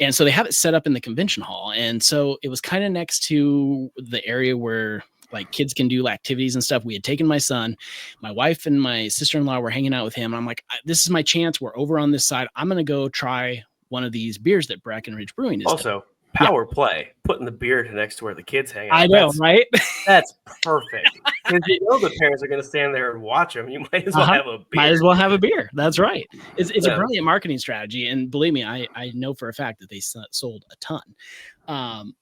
And so they have it set up in the convention hall. And so it was kind of next to the area where like kids can do activities and stuff. We had taken my son, my wife and my sister-in-law were hanging out with him. And I'm like, this is my chance. We're over on this side. I'm going to go try one of these beers that Breckenridge Brewing is also done. Power play, putting the beer next to where the kids hang out. I know, right? That's perfect. Because the parents are going to stand there and watch them. You might as well have a beer. Might as well have a beer. That's right. It's a brilliant marketing strategy. And believe me, I know for a fact that they sold a ton.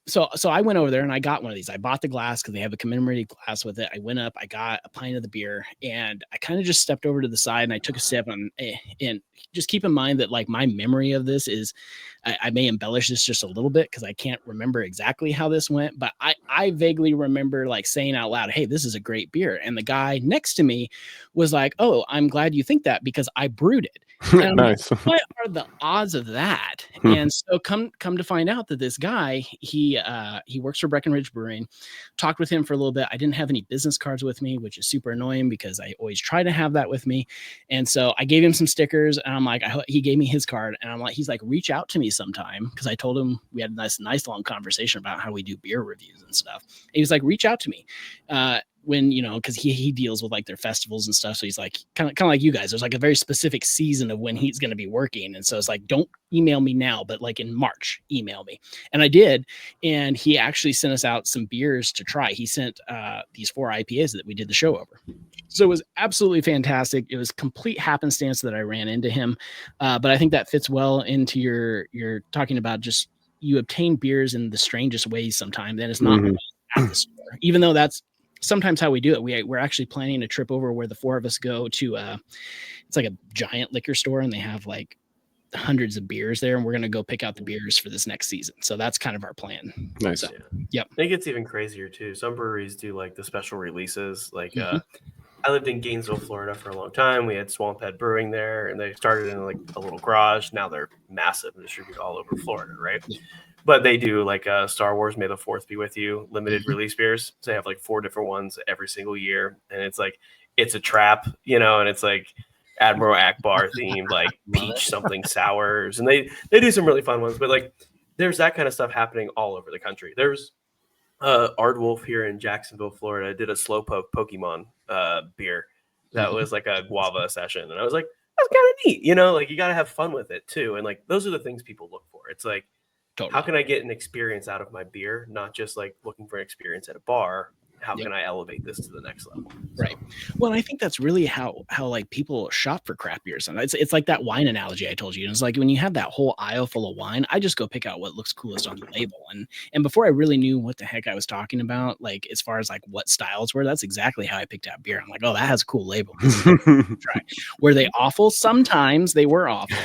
So I went over there and I got one of these. I bought the glass because they have a commemorative glass with it. I went up, I got a pint of the beer, and I kind of just stepped over to the side and I took a sip. And just keep in mind that like my memory of this is, I may embellish this just a little bit because I can't remember exactly how this went, but I vaguely remember like saying out loud, hey, this is a great beer. And the guy next to me was like, oh, I'm glad you think that because I brewed it. Nice. Like, what are the odds of that? And so come to find out that this guy, he works for Breckenridge Brewing. Talked with him for a little bit. I didn't have any business cards with me, which is super annoying because I always try to have that with me. And so I gave him some stickers, and I'm like, he gave me his card, and I'm like, he's like, reach out to me sometime, because I told him we had a nice long conversation about how we do beer reviews and stuff. And he was like, reach out to me. When because he deals with like their festivals and stuff, so he's like kind of like you guys. There's like a very specific season of when he's going to be working, and so it's like, don't email me now, but like in March, email me. And I did, and he actually sent us out some beers to try. He sent these 4 IPAs that we did the show over. So it was absolutely fantastic. It was complete happenstance that I ran into him, but I think that fits well into your talking about just you obtain beers in the strangest ways sometimes, and it's not at the store, even though that's sometimes how we do it. We're actually planning a trip over where the 4 of us go to it's like a giant liquor store, and they have like hundreds of beers there, and we're going to go pick out the beers for this next season. So that's kind of our plan. Nice. So, yep. I think it's even crazier too. Some breweries do like the special releases, like I lived in Gainesville, Florida for a long time. We had Swamp Head Brewing there, and they started in like a little garage. Now they're massive and distributed all over Florida, right? Yeah. But they do like Star Wars May the 4th be with you limited release beers. So they have like 4 different ones every single year, and it's like it's a trap, you know, and it's like Admiral Akbar themed, like peach something sours, and they do some really fun ones. But like there's that kind of stuff happening all over the country. There's Ardwolf here in Jacksonville, Florida, did a Slowpoke Pokemon beer that was like a guava session, and I was like, that's kind of neat, you know, like you got to have fun with it too, and like those are the things people look for. It's like, Totally. how can I get an experience out of my beer, not just like looking for an experience at a bar? How can I elevate this to the next level? So. Right. Well, I think that's really how like people shop for craft beers. And it's like that wine analogy I told you. And it's like when you have that whole aisle full of wine, I just go pick out what looks coolest on the label. And before I really knew what the heck I was talking about, like as far as like what styles were, that's exactly how I picked out beer. I'm like, oh, that has a cool label. Try. Were they awful? Sometimes they were awful.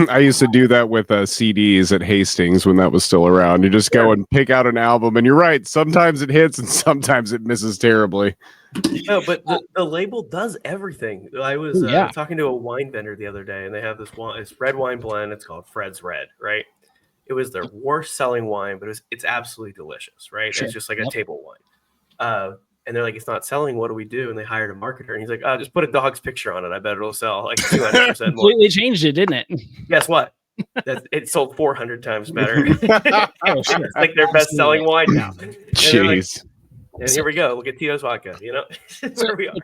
I used to do that with CDs at Hastings when that was still around. You just go and pick out an album, and you're right. Sometimes it hits, and sometimes it misses terribly. No, but the label does everything. I was talking to a wine vendor the other day, and they have this red wine blend. It's called Fred's Red, right? It was their worst selling wine, but it's absolutely delicious, right? Sure. It's just like a table wine. And they're like, it's not selling. What do we do? And they hired a marketer, and he's like, just put a dog's picture on it. I bet it'll sell like 200% more. Completely changed it, didn't it? Guess what? It sold 400 times better. Oh, sure. It's like their best-selling wine now. Jeez. And here we go. Look at Tito's vodka. You know, where we are.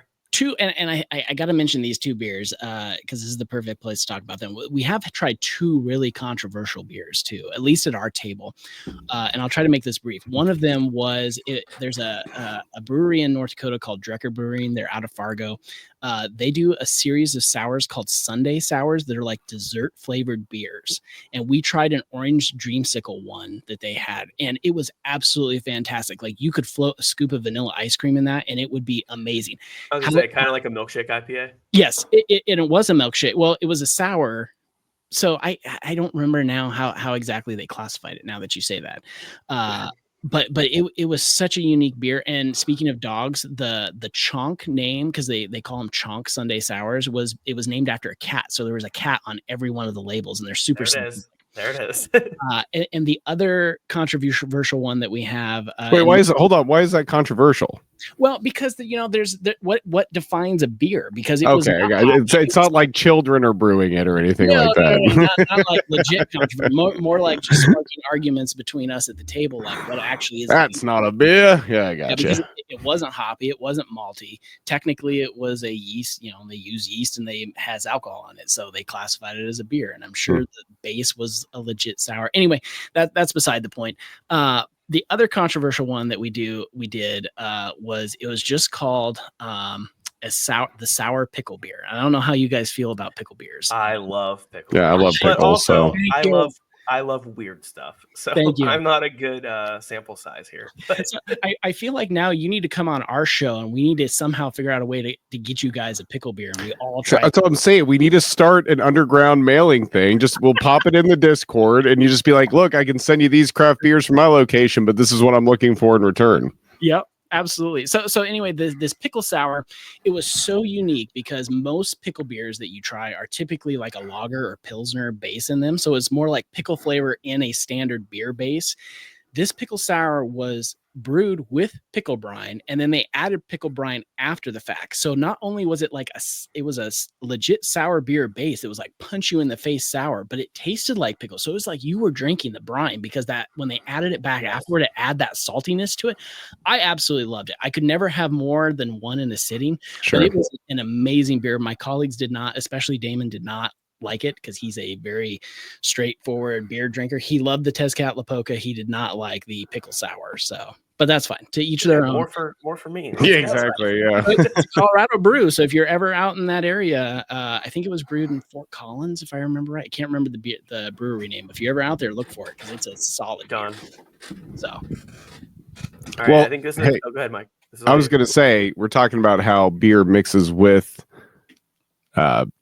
And I got to mention these 2 beers because this is the perfect place to talk about them. We have tried 2 really controversial beers too, at least at our table. And I'll try to make this brief. One of them was there's a brewery in North Dakota called Drecker Brewing. They're out of Fargo. They do a series of sours called Sunday sours that are like dessert flavored beers. And we tried an orange dreamsicle one that they had, and it was absolutely fantastic. Like you could float a scoop of vanilla ice cream in that, and it would be amazing. I was gonna say, kind of like a milkshake IPA. Yes, it was a milkshake. Well, it was a sour. So I don't remember now how exactly they classified it. Now that you say that, but it was such a unique beer. And speaking of dogs, the Chonk name, because they call them Chonk Sunday Sours, was named after a cat. So there was a cat on every one of the labels, and they're super. There it is. And the other controversial one that we have. Wait, why is it? Hold on. Why is that controversial? Well, because there's what defines a beer? Because it's not like children are brewing it or anything like that. No, not like legit controversy. More like just sparking arguments between us at the table, like what actually is. That's not a beer. Yeah, I gotcha. Yeah, it wasn't hoppy, it wasn't malty. Technically, it was a yeast. You know, they use yeast and they has alcohol on it, so they classified it as a beer. And I'm sure the base was a legit sour. Anyway, that's beside the point. The other controversial one that we did was just called the sour pickle beer. I don't know how you guys feel about pickle beers. I love pickles. Yeah, I love pickles. But also, I love weird stuff. So I'm not a good sample size here. So I feel like now you need to come on our show, and we need to somehow figure out a way to get you guys a pickle beer, and we all try. That's what I'm saying. We need to start an underground mailing thing. We'll pop it in the Discord, and you just be like, look, I can send you these craft beers from my location, but this is what I'm looking for in return. Yep. Absolutely. So anyway, this pickle sour, it was so unique because most pickle beers that you try are typically like a lager or pilsner base in them. So it's more like pickle flavor in a standard beer base. This pickle sour was brewed with pickle brine, and then they added pickle brine after the fact. So not only was it like it was a legit sour beer base, it was like punch you in the face sour, but it tasted like pickle. So it was like you were drinking the brine, because that when they added it back afterward to add that saltiness to it, I absolutely loved it. I could never have more than one in a sitting. Sure. But it was an amazing beer. My colleagues did not, especially Damon, did not like it because he's a very straightforward beer drinker. He loved the Tezcatlipoca. He did not like the pickle sour. So, but that's fine. To each their own. More for me. Yeah, exactly. Yeah. It's a Colorado brew. So if you're ever out in that area, I think it was brewed in Fort Collins, if I remember right. I can't remember the brewery name. But if you're ever out there, look for it because it's a solid Done. Beer. So, all right. Well, I think this is. Hey, go ahead, Mike. I was going to say, we're talking about how beer mixes with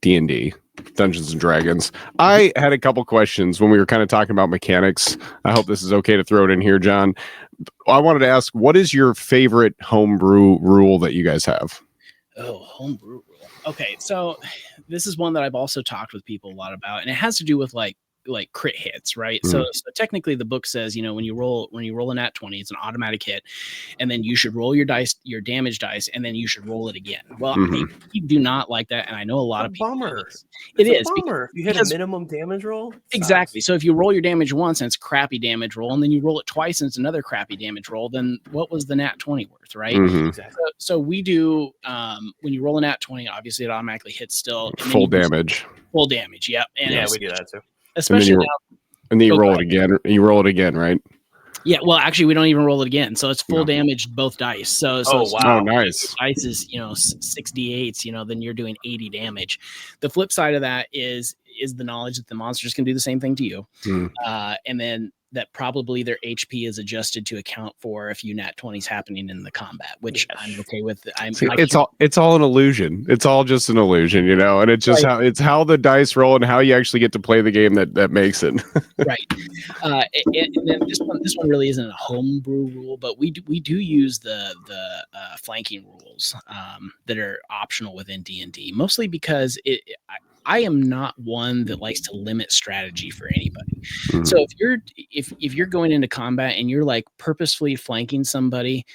D&D. Dungeons and Dragons. I had a couple questions when we were kind of talking about mechanics. I hope this is okay to throw it in here, John. I wanted to ask, what is your favorite homebrew rule that you guys have? Oh, homebrew rule. Okay, so this is one that I've also talked with people a lot about, and it has to do with like crit hits, right? So technically the book says, when you roll a nat 20, it's an automatic hit, and then you should roll your damage dice, and then you should roll it again. Well, I do not like that, and I know a lot of people. Bummer. It It's is a bummer. If you hit a minimum damage roll. Exactly. So if you roll your damage once and it's a crappy damage roll, and then you roll it twice and it's another crappy damage roll, then what was the nat 20 worth, right? Exactly. So we do when you roll a nat 20, obviously it automatically hits still. Full damage. Full damage, yep. And yeah, we do that too. Especially and then you roll it again. You roll it again, right? Yeah, well, actually, we don't even roll it again, so it's full damage both dice. So wow, nice. Dice is 6d8s. Then you're doing 80 damage. The flip side of that is the knowledge that the monsters can do the same thing to you, and then that probably their HP is adjusted to account for a few nat 20s happening in the combat, which I'm okay with. It's all an illusion. It's all just an illusion, and it's just how the dice roll and how you actually get to play the game that makes it. Right. And then this one really isn't a homebrew rule, but we do use the flanking rules that are optional within D&D, mostly because I am not one that likes to limit strategy for anybody. So if you're going into combat and you're like purposefully flanking somebody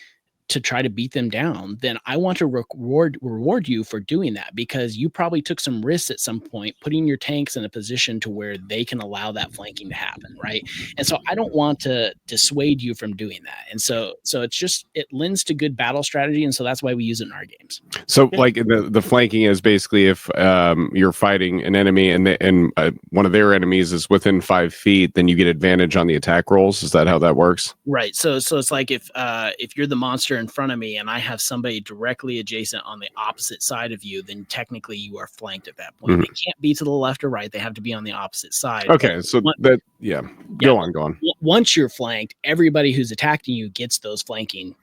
to try to beat them down, then I want to reward you for doing that, because you probably took some risks at some point, putting your tanks in a position to where they can allow that flanking to happen, right? And so I don't want to dissuade you from doing that. And so it lends to good battle strategy, and so that's why we use it in our games. So like the flanking is basically if you're fighting an enemy and one of their enemies is within 5 feet, then you get advantage on the attack rolls. Is that how that works? Right. So it's like if you're the monster in front of me and I have somebody directly adjacent on the opposite side of you, then technically you are flanked at that point. They can't be to the left or right. They have to be on the opposite side. Okay. So go on. Once you're flanked, everybody who's attacking you gets those flanking,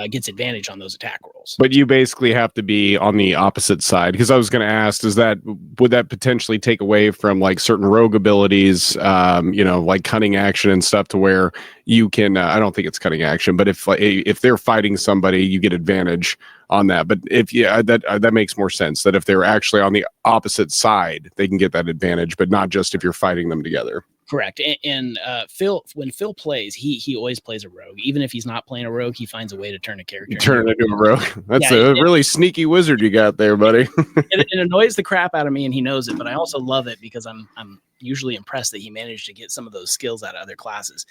gets advantage on those attack rolls. But you basically have to be on the opposite side, because I was going to ask, would that potentially take away from like certain rogue abilities, like cunning action and stuff, to where you can, I don't think it's cutting action, but if they're fighting somebody, you get advantage on that. But that makes more sense, that if they're actually on the opposite side, they can get that advantage, but not just if you're fighting them together. Correct. And when Phil plays, he always plays a rogue. Even if he's not playing a rogue, he finds a way to turn a character. Turn it into a rogue. That's a really sneaky wizard you got there, buddy. It annoys the crap out of me, and he knows it, but I also love it because I'm usually impressed that he managed to get some of those skills out of other classes.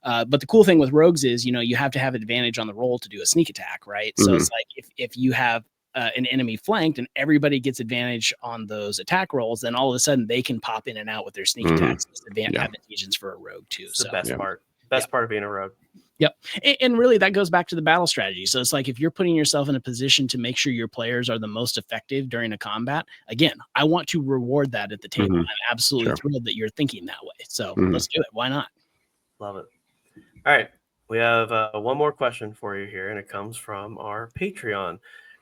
But the cool thing with rogues is, you have to have advantage on the roll to do a sneak attack, right? So it's like if you have an enemy flanked and everybody gets advantage on those attack rolls, then all of a sudden they can pop in and out with their sneak attacks. It's advantageous for a rogue too. It's the best part. Best part of being a rogue. Yep. And really that goes back to the battle strategy. So it's like, if you're putting yourself in a position to make sure your players are the most effective during a combat, again, I want to reward that at the table. I'm absolutely thrilled that you're thinking that way. So let's do it. Why not? Love it. All right. We have one more question for you here, and it comes from our Patreon.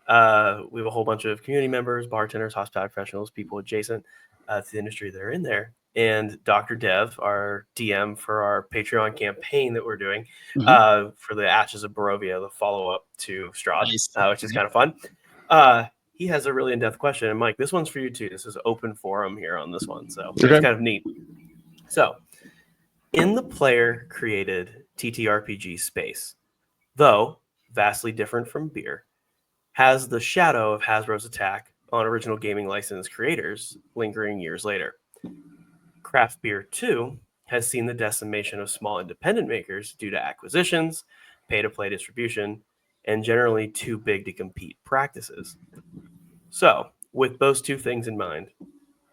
We have a whole bunch of community members, bartenders, hospitality professionals, people adjacent to the industry that are in there. And Dr. Dev, our DM for our Patreon campaign that we're doing for the Ashes of Barovia, the follow-up to Struss, which is kind of fun. He has a really in-depth question. And Mike, this one's for you too. This is open forum here on this one. So it's kind of neat. So in the player-created TTRPG space, though vastly different from beer, has the shadow of Hasbro's attack on original gaming license creators lingering years later. Craft beer, too, has seen the decimation of small independent makers due to acquisitions, pay-to-play distribution, and generally too big to compete practices. So, with those two things in mind,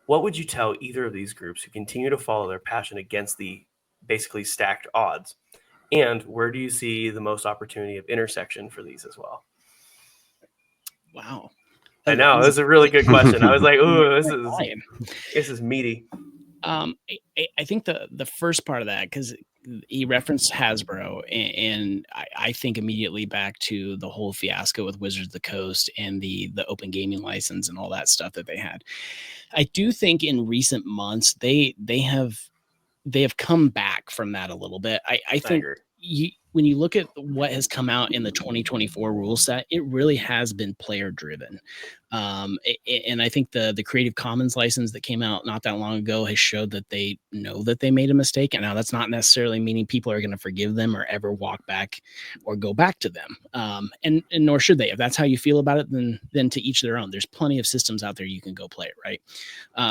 what would you tell either of these groups who continue to follow their passion against the basically stacked odds? And where do you see the most opportunity of intersection for these as well? Wow. I know, this is a really good question. I was like, ooh, this is meaty. I think the first part of that, because he referenced Hasbro, and I think immediately back to the whole fiasco with Wizards of the Coast and the open gaming license and all that stuff that they had. I do think in recent months they have come back from that a little bit. I think when you look at what has come out in the 2024 rule set, it really has been player driven. And I think the Creative Commons license that came out not that long ago has showed that they know that they made a mistake. And now that's not necessarily meaning people are going to forgive them or ever walk back or go back to them. And nor should they. If that's how you feel about it, then to each their own. There's plenty of systems out there you can go play it, right?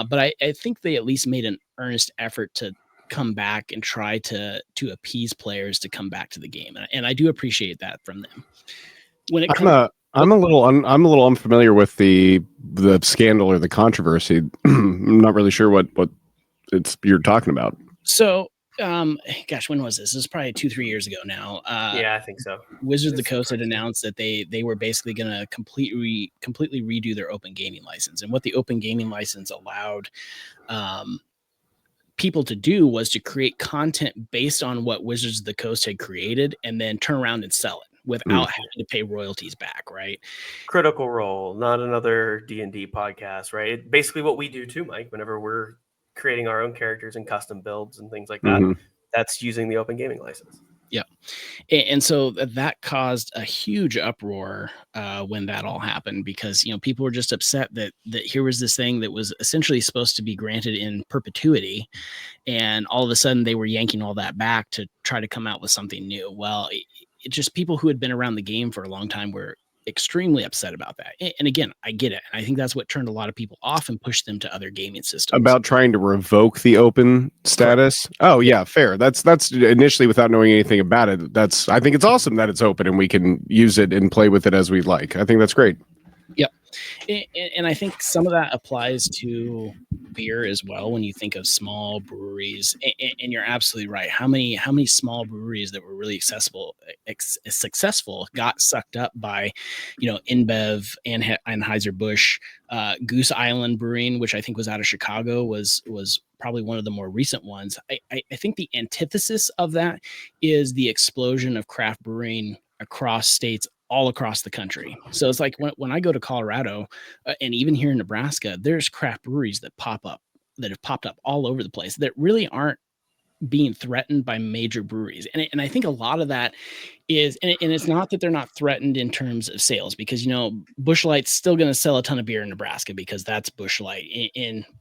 But I think they at least made an earnest effort to come back and try to appease players to come back to the game, and I do appreciate that from them. When it comes, I'm a little unfamiliar with the scandal or the controversy. I'm not really sure what you're talking about. So, gosh, when was this? This is probably 2-3 years ago now. Yeah, I think so. Wizards of the Coast had announced that they were basically going to completely redo their open gaming license, and what the open gaming license allowed people to do was to create content based on what Wizards of the Coast had created and then turn around and sell it without having to pay royalties back, right? Critical Role, not another D&D podcast, right? Basically what we do too, Mike, whenever we're creating our own characters and custom builds and things like that, that's using the open gaming license. Yeah. And so that caused a huge uproar when that all happened, because, people were just upset that here was this thing that was essentially supposed to be granted in perpetuity. And all of a sudden they were yanking all that back to try to come out with something new. Well, it just people who had been around the game for a long time were extremely upset about that. And again, I get it. And I think that's what turned a lot of people off and pushed them to other gaming systems. About trying to revoke the open status. Correct. Oh yeah, fair. That's initially without knowing anything about it. I think it's awesome that it's open and we can use it and play with it as we like. I think that's great. Yep. And I think some of that applies to beer as well. When you think of small breweries, and you're absolutely right. How many small breweries that were really successful got sucked up by, InBev, Anheuser-Busch, Goose Island Brewing, which I think was out of Chicago, was probably one of the more recent ones. I think the antithesis of that is the explosion of craft brewing across states all across the country. So it's like when I go to Colorado and even here in Nebraska, there's craft breweries that have popped up all over the place that really aren't being threatened by major breweries. And I think a lot of that is, and it's not that they're not threatened in terms of sales, because, Busch Light's still going to sell a ton of beer in Nebraska because that's Busch Light.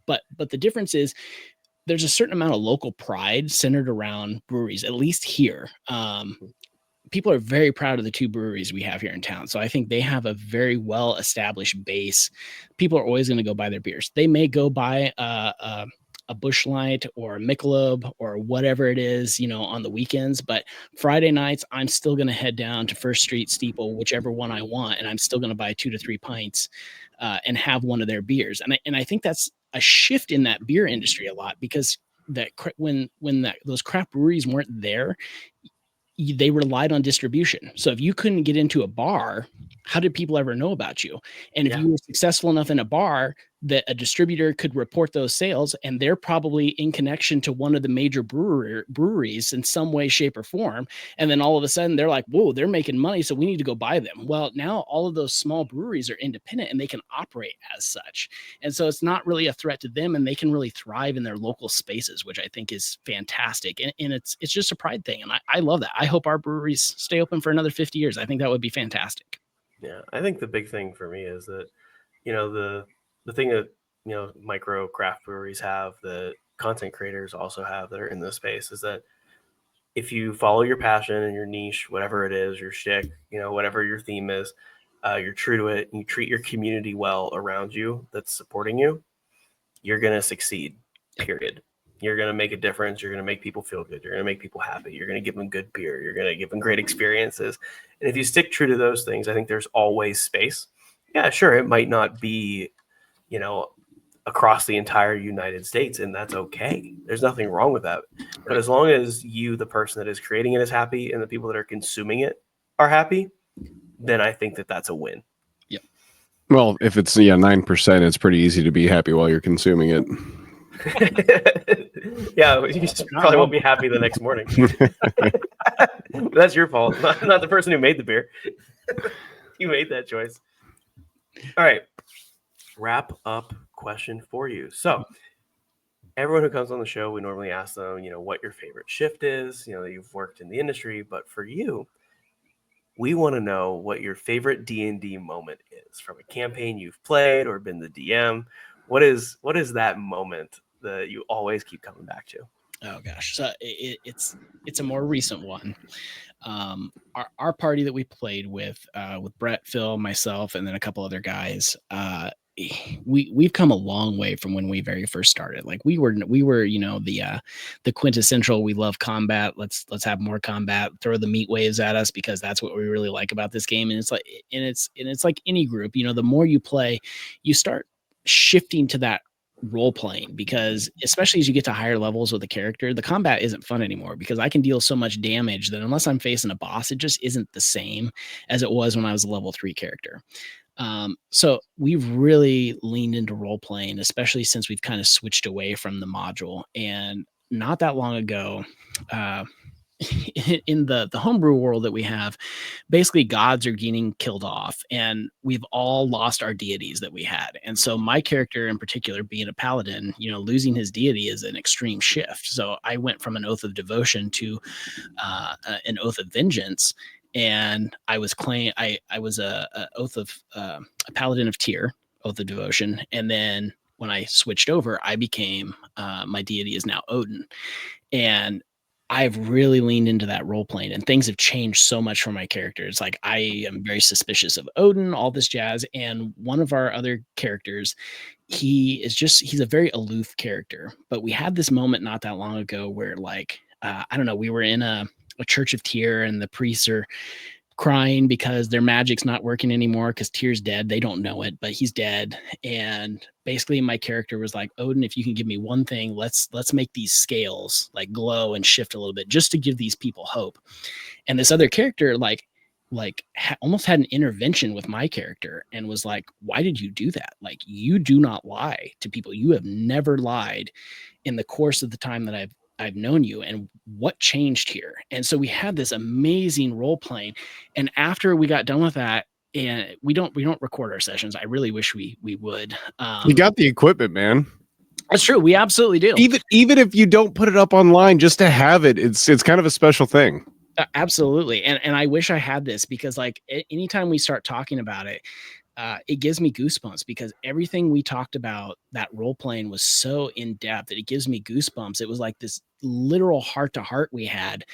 But the difference is there's a certain amount of local pride centered around breweries, at least here. People are very proud of the 2 breweries we have here in town. So I think they have a very well-established base. People are always going to go buy their beers. They may go buy a Busch Light or a Michelob or whatever it is, on the weekends. But Friday nights, I'm still going to head down to First Street Steeple, whichever one I want, and I'm still going to buy 2 to 3 pints and have one of their beers. And I think that's a shift in that beer industry a lot, because when those craft breweries weren't there, they relied on distribution. So if you couldn't get into a bar, how did people ever know about you? And if you were successful enough in a bar that a distributor could report those sales, and they're probably in connection to one of the major breweries in some way, shape, or form, and then all of a sudden they're like, whoa, they're making money, so we need to go buy them. Well, now all of those small breweries are independent and they can operate as such. And so it's not really a threat to them, and they can really thrive in their local spaces, which I think is fantastic. And it's just a pride thing. And I love that. I hope our breweries stay open for another 50 years. I think that would be fantastic. Yeah, I think the big thing for me is that, the thing that, micro craft breweries have, that content creators also have that are in this space, is that if you follow your passion and your niche, whatever it is, your shtick, whatever your theme is, you're true to it, and you treat your community well around you that's supporting you, you're going to succeed, period. You're going to make a difference. You're going to make people feel good. You're going to make people happy. You're going to give them good beer. You're going to give them great experiences. And if you stick true to those things, I think there's always space. Yeah, sure. It might not be, across the entire United States, and that's okay. There's nothing wrong with that. But as long as you, the person that is creating it, is happy, and the people that are consuming it are happy, then I think that that's a win. Yep. Well, if it's 9%, it's pretty easy to be happy while you're consuming it. Yeah, you just probably won't be happy the next morning. That's your fault, not the person who made the beer. You made that choice. All right. Wrap up question for you. So everyone who comes on the show, we normally ask them, what your favorite shift is, that you've worked in the industry. But for you, we want to know what your favorite D&D moment is from a campaign you've played or been the DM. What is that moment that you always keep coming back to? Oh gosh, so it's a more recent one. Our party that we played with Brett, Phil, myself, and then a couple other guys. We've come a long way from when we very first started. Like we were the quintessential, we love combat, let's have more combat, throw the meat waves at us because that's what we really like about this game. And it's like any group, the more you play, you start shifting to that role playing, because especially as you get to higher levels with a character, the combat isn't fun anymore because I can deal so much damage that unless I'm facing a boss, it just isn't the same as it was when I was a level 3 character. So we've really leaned into role playing, especially since we've kind of switched away from the module. And not that long ago, in the homebrew world that we have, basically gods are getting killed off and we've all lost our deities that we had. And so my character in particular, being a paladin, losing his deity is an extreme shift. So I went from an oath of devotion to an oath of vengeance. And I was I was a oath of a paladin of Tyr, oath of devotion. And then when I switched over, I became my deity is now Odin. And I've really leaned into that role playing, and things have changed so much for my characters. Like I am very suspicious of Odin, all this jazz. And one of our other characters, he's a very aloof character. But we had this moment not that long ago where I don't know, we were in a church of Tyr and the priests are crying because their magic's not working anymore because Tyr's dead. They don't know it, but he's dead. And basically my character was like, Odin, if you can give me one thing, let's make these scales like glow and shift a little bit just to give these people hope. And this other character almost had an intervention with my character and was like, why did you do that? Like, you do not lie to people. You have never lied in the course of the time that I've known you, and what changed here? And so we had this amazing role playing. And after we got done with that, and we don't record our sessions. I really wish we would. You got the equipment, man. That's true. We absolutely do. Even if you don't put it up online, just to have it, it's kind of a special thing. Absolutely. And I wish I had this, because like anytime we start talking about it, it gives me goosebumps, because everything we talked about, that role playing was so in depth that it gives me goosebumps. It was like this literal heart to heart we had.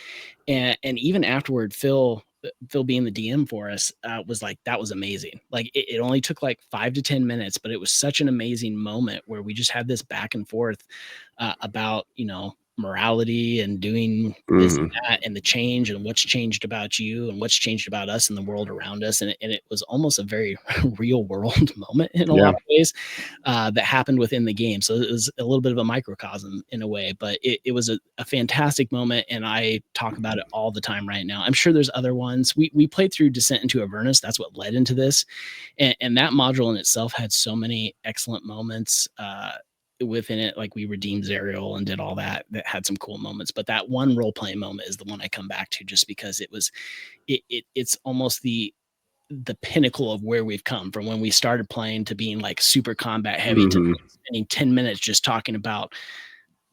And even afterward, Phil being the DM for us, was like, that was amazing. Like it only took like 5 to 10 minutes, but it was such an amazing moment where we just had this back and forth about, morality and doing this and that, and the change, and what's changed about you and what's changed about us and the world around us. And it was almost a very real world moment in a lot of ways that happened within the game. So it was a little bit of a microcosm in a way, but it was a fantastic moment. And I talk about it all the time right now. I'm sure there's other ones. We played through Descent into Avernus. That's what led into this. And that module in itself had so many excellent moments within it. Like we redeemed Zerial and did all that had some cool moments, but that one role playing moment is the one I come back to, just because it's almost the pinnacle of where we've come from when we started playing to being like super combat heavy to spending 10 minutes just talking about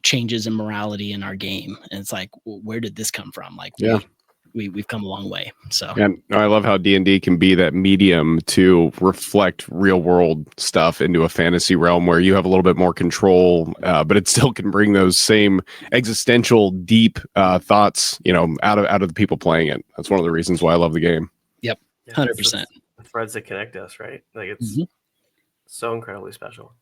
changes in morality in our game. And it's like, where did this come from? Like we've come a long way. So, and I love how D&D can be that medium to reflect real world stuff into a fantasy realm where you have a little bit more control, but it still can bring those same existential, deep thoughts, out of the people playing it. That's one of the reasons why I love the game. Yep, 100%. The threads that connect us, right? Like it's so incredibly special.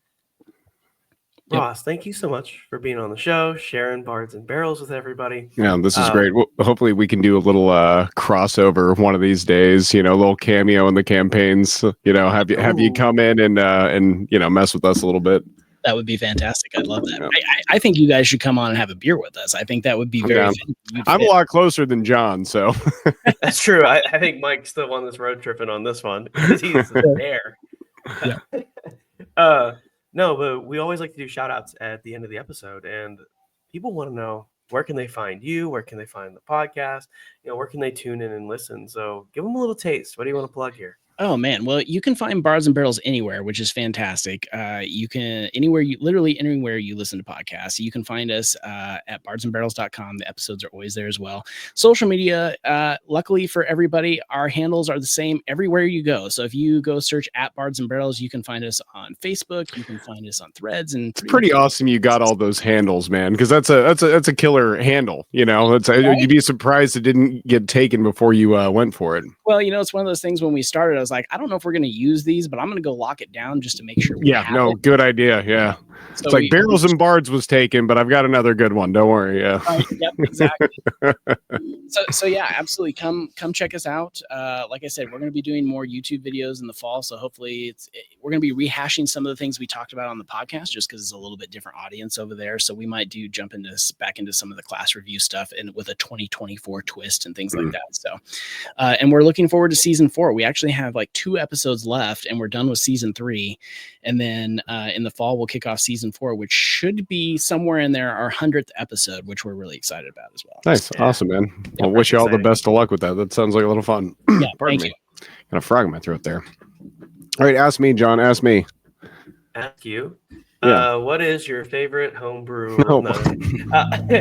Yep. Ross, thank you so much for being on the show, sharing Bards and Barrels with everybody. Yeah, this is great. Well, hopefully we can do a little crossover one of these days, a little cameo in the campaigns, have you come in and mess with us a little bit. That would be fantastic. I'd love that. Yeah. I think you guys should come on and have a beer with us. I think that would be very I'm a lot closer than John, so. That's true. I think Mike's the one that's road tripping on this one because he's there. Yeah. No, but we always like to do shout outs at the end of the episode, and people want to know, where can they find you? Where can they find the podcast? Where can they tune in and listen? So give them a little taste. What do you want to plug here? Oh man, well you can find Bards and Barrels anywhere, which is fantastic. You can literally anywhere you listen to podcasts. You can find us at bardsandbarrels.com. The episodes are always there as well. Social media, luckily for everybody, our handles are the same everywhere you go. So if you go search at Bards and Barrels, you can find us on Facebook. You can find us on Threads, and It's pretty awesome you got all those handles, man, because that's a killer handle. You'd be surprised it didn't get taken before you went for it. Well, it's one of those things when we started, I was like, I don't know if we're going to use these, but I'm going to go lock it down just to make sure. Good idea. Yeah. So It's like Barrels and Bards was taken, but I've got another good one. Don't worry. Yeah. Yep, exactly. so yeah, absolutely. Come check us out. Like I said, we're going to be doing more YouTube videos in the fall. So hopefully we're going to be rehashing some of the things we talked about on the podcast, just because it's a little bit different audience over there. So we might jump back into some of the class review stuff and with a 2024 twist and things like that. So, and we're looking forward to season 4. We actually have like 2 episodes left and we're done with season 3. And then in the fall, we'll kick off season 4, which should be somewhere in there, our 100th episode, which we're really excited about as well. Nice. So, awesome, man. I wish you all the best of luck with that. That sounds like a little fun. Yeah, Pardon me. Got a frog in my throat there. All right. Ask me, John. Ask me. Ask you. Yeah. What is your favorite homebrew? Oh. You got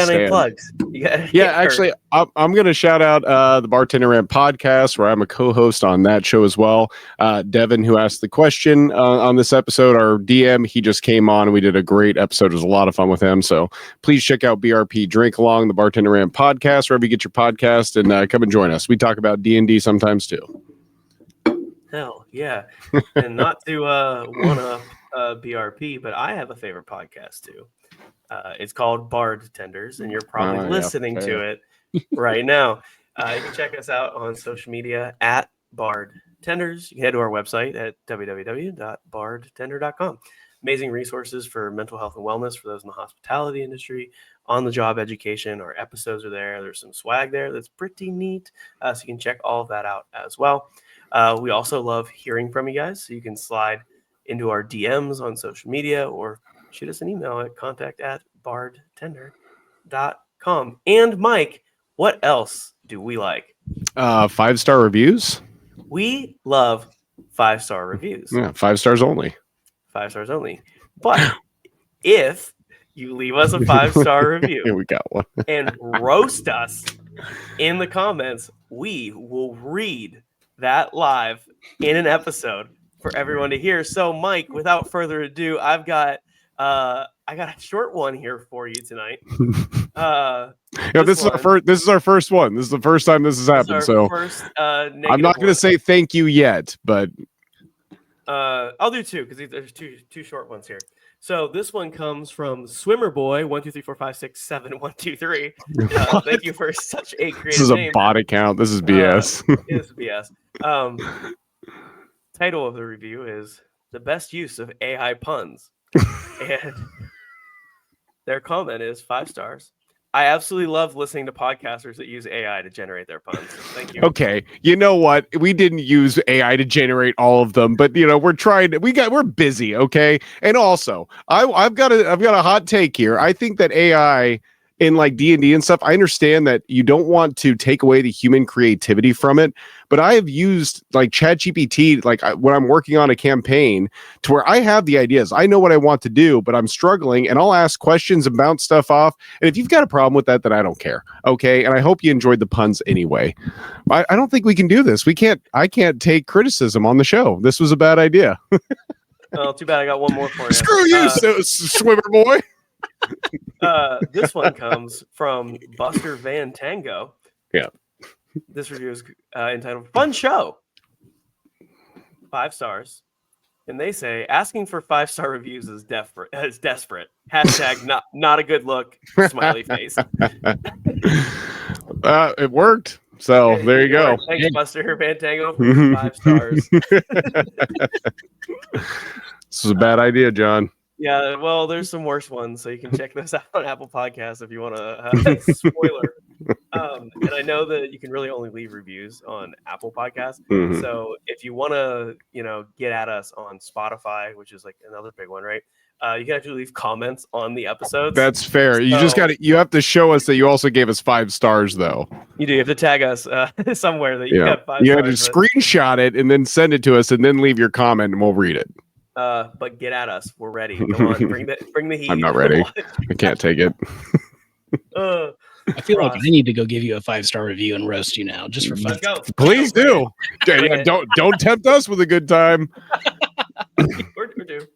any plugs? Actually, I'm going to shout out the Bartender Rant podcast, where I'm a co-host on that show as well. Devin, who asked the question on this episode, our DM, he just came on and we did a great episode. It was a lot of fun with him. So please check out BRP Drink Along, the Bartender Rant podcast, wherever you get your podcast, and come and join us. We talk about D&D sometimes too. Hell yeah. And not to one-up BRP, but I have a favorite podcast too. It's called Bardtenders, and you're probably listening to it right now. You can check us out on social media at Bardtenders. You can head to our website at www.bardtender.com. Amazing resources for mental health and wellness for those in the hospitality industry, on-the-job education. Our episodes are there. There's some swag there that's pretty neat, so you can check all of that out as well. We also love hearing from you guys, so you can slide into our DMs on social media or shoot us an email at contact@bardtender.com. And Mike, what else do we like? 5-star reviews. We love 5-star reviews. Yeah, 5 stars only. 5 stars only. But if you leave us a 5-star review, here we got one, and roast us in the comments, we will read that live in an episode for everyone to hear. So, Mike, without further ado, I got a short one here for you tonight. This is our first. This is our first one. This is the first time this has happened. So I'm not going to say thank you yet, but I'll do 2 because there's two short ones here. So this one comes from Swimmer Boy 1 2 3 4 5 6 7 1 2 3. Thank you for such a creative. This is a bot account. This is BS. It is BS. Title of the review is "The Best Use of AI Puns," and their comment is 5 stars. I absolutely love listening to podcasters that use AI to generate their puns. Thank you. Okay, you know what? We didn't use AI to generate all of them, but we're trying. We're busy, okay? And also, I've got a hot take here. I think that AI in like D&D and stuff, I understand that you don't want to take away the human creativity from it, but I have used like ChatGPT when I'm working on a campaign to where I have the ideas. I know what I want to do, but I'm struggling, and I'll ask questions and bounce stuff off. And if you've got a problem with that, then I don't care. Okay. And I hope you enjoyed the puns anyway. I don't think we can do this. I can't take criticism on the show. This was a bad idea. Oh, too bad. I got one more for you. Screw you, Swimmer Boy. This one comes from Buster Van Tango. Yeah. This review is entitled "Fun Show." 5 stars. And they say asking for 5-star reviews is desperate. Hashtag not a good look. Smiley face. It worked. So there you go. Thanks, Buster Van Tango, for 5 stars. This is a bad idea, John. Yeah, well, there's some worse ones, so you can check this out on Apple Podcasts if you want to. Spoiler. And I know that you can really only leave reviews on Apple Podcasts. Mm-hmm. So if you want to, get at us on Spotify, which is like another big one, right? you can actually leave comments on the episodes. That's fair. You just So- you have to show us that you also gave us 5 stars, though. You do. You have to tag us somewhere that you got 5 You stars. have to screenshot it and then send it to us, and then leave your comment, and we'll read it. But get at us. We're ready. Come on, bring the heat. I'm not ready. I can't take it. I feel like I Ross. need to go give you a 5-star review and roast you now, just for fun. Let's go. Please do. Bring Yeah, it. don't tempt us with a good time. We're due.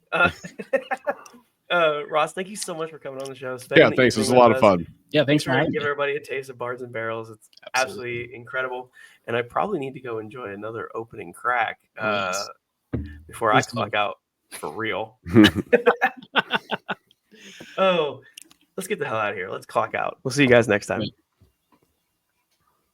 Ross, thank you so much for coming on the show. Yeah, thanks. It was a lot of fun. Yeah, thanks for Give having me. everybody a taste of Bards and Barrels. It's absolutely incredible, and I probably need to go enjoy another opening crack Yes. before Please I do. clock out for real. Oh, let's get the hell out of here. Let's clock out. We'll see you guys next time. Right.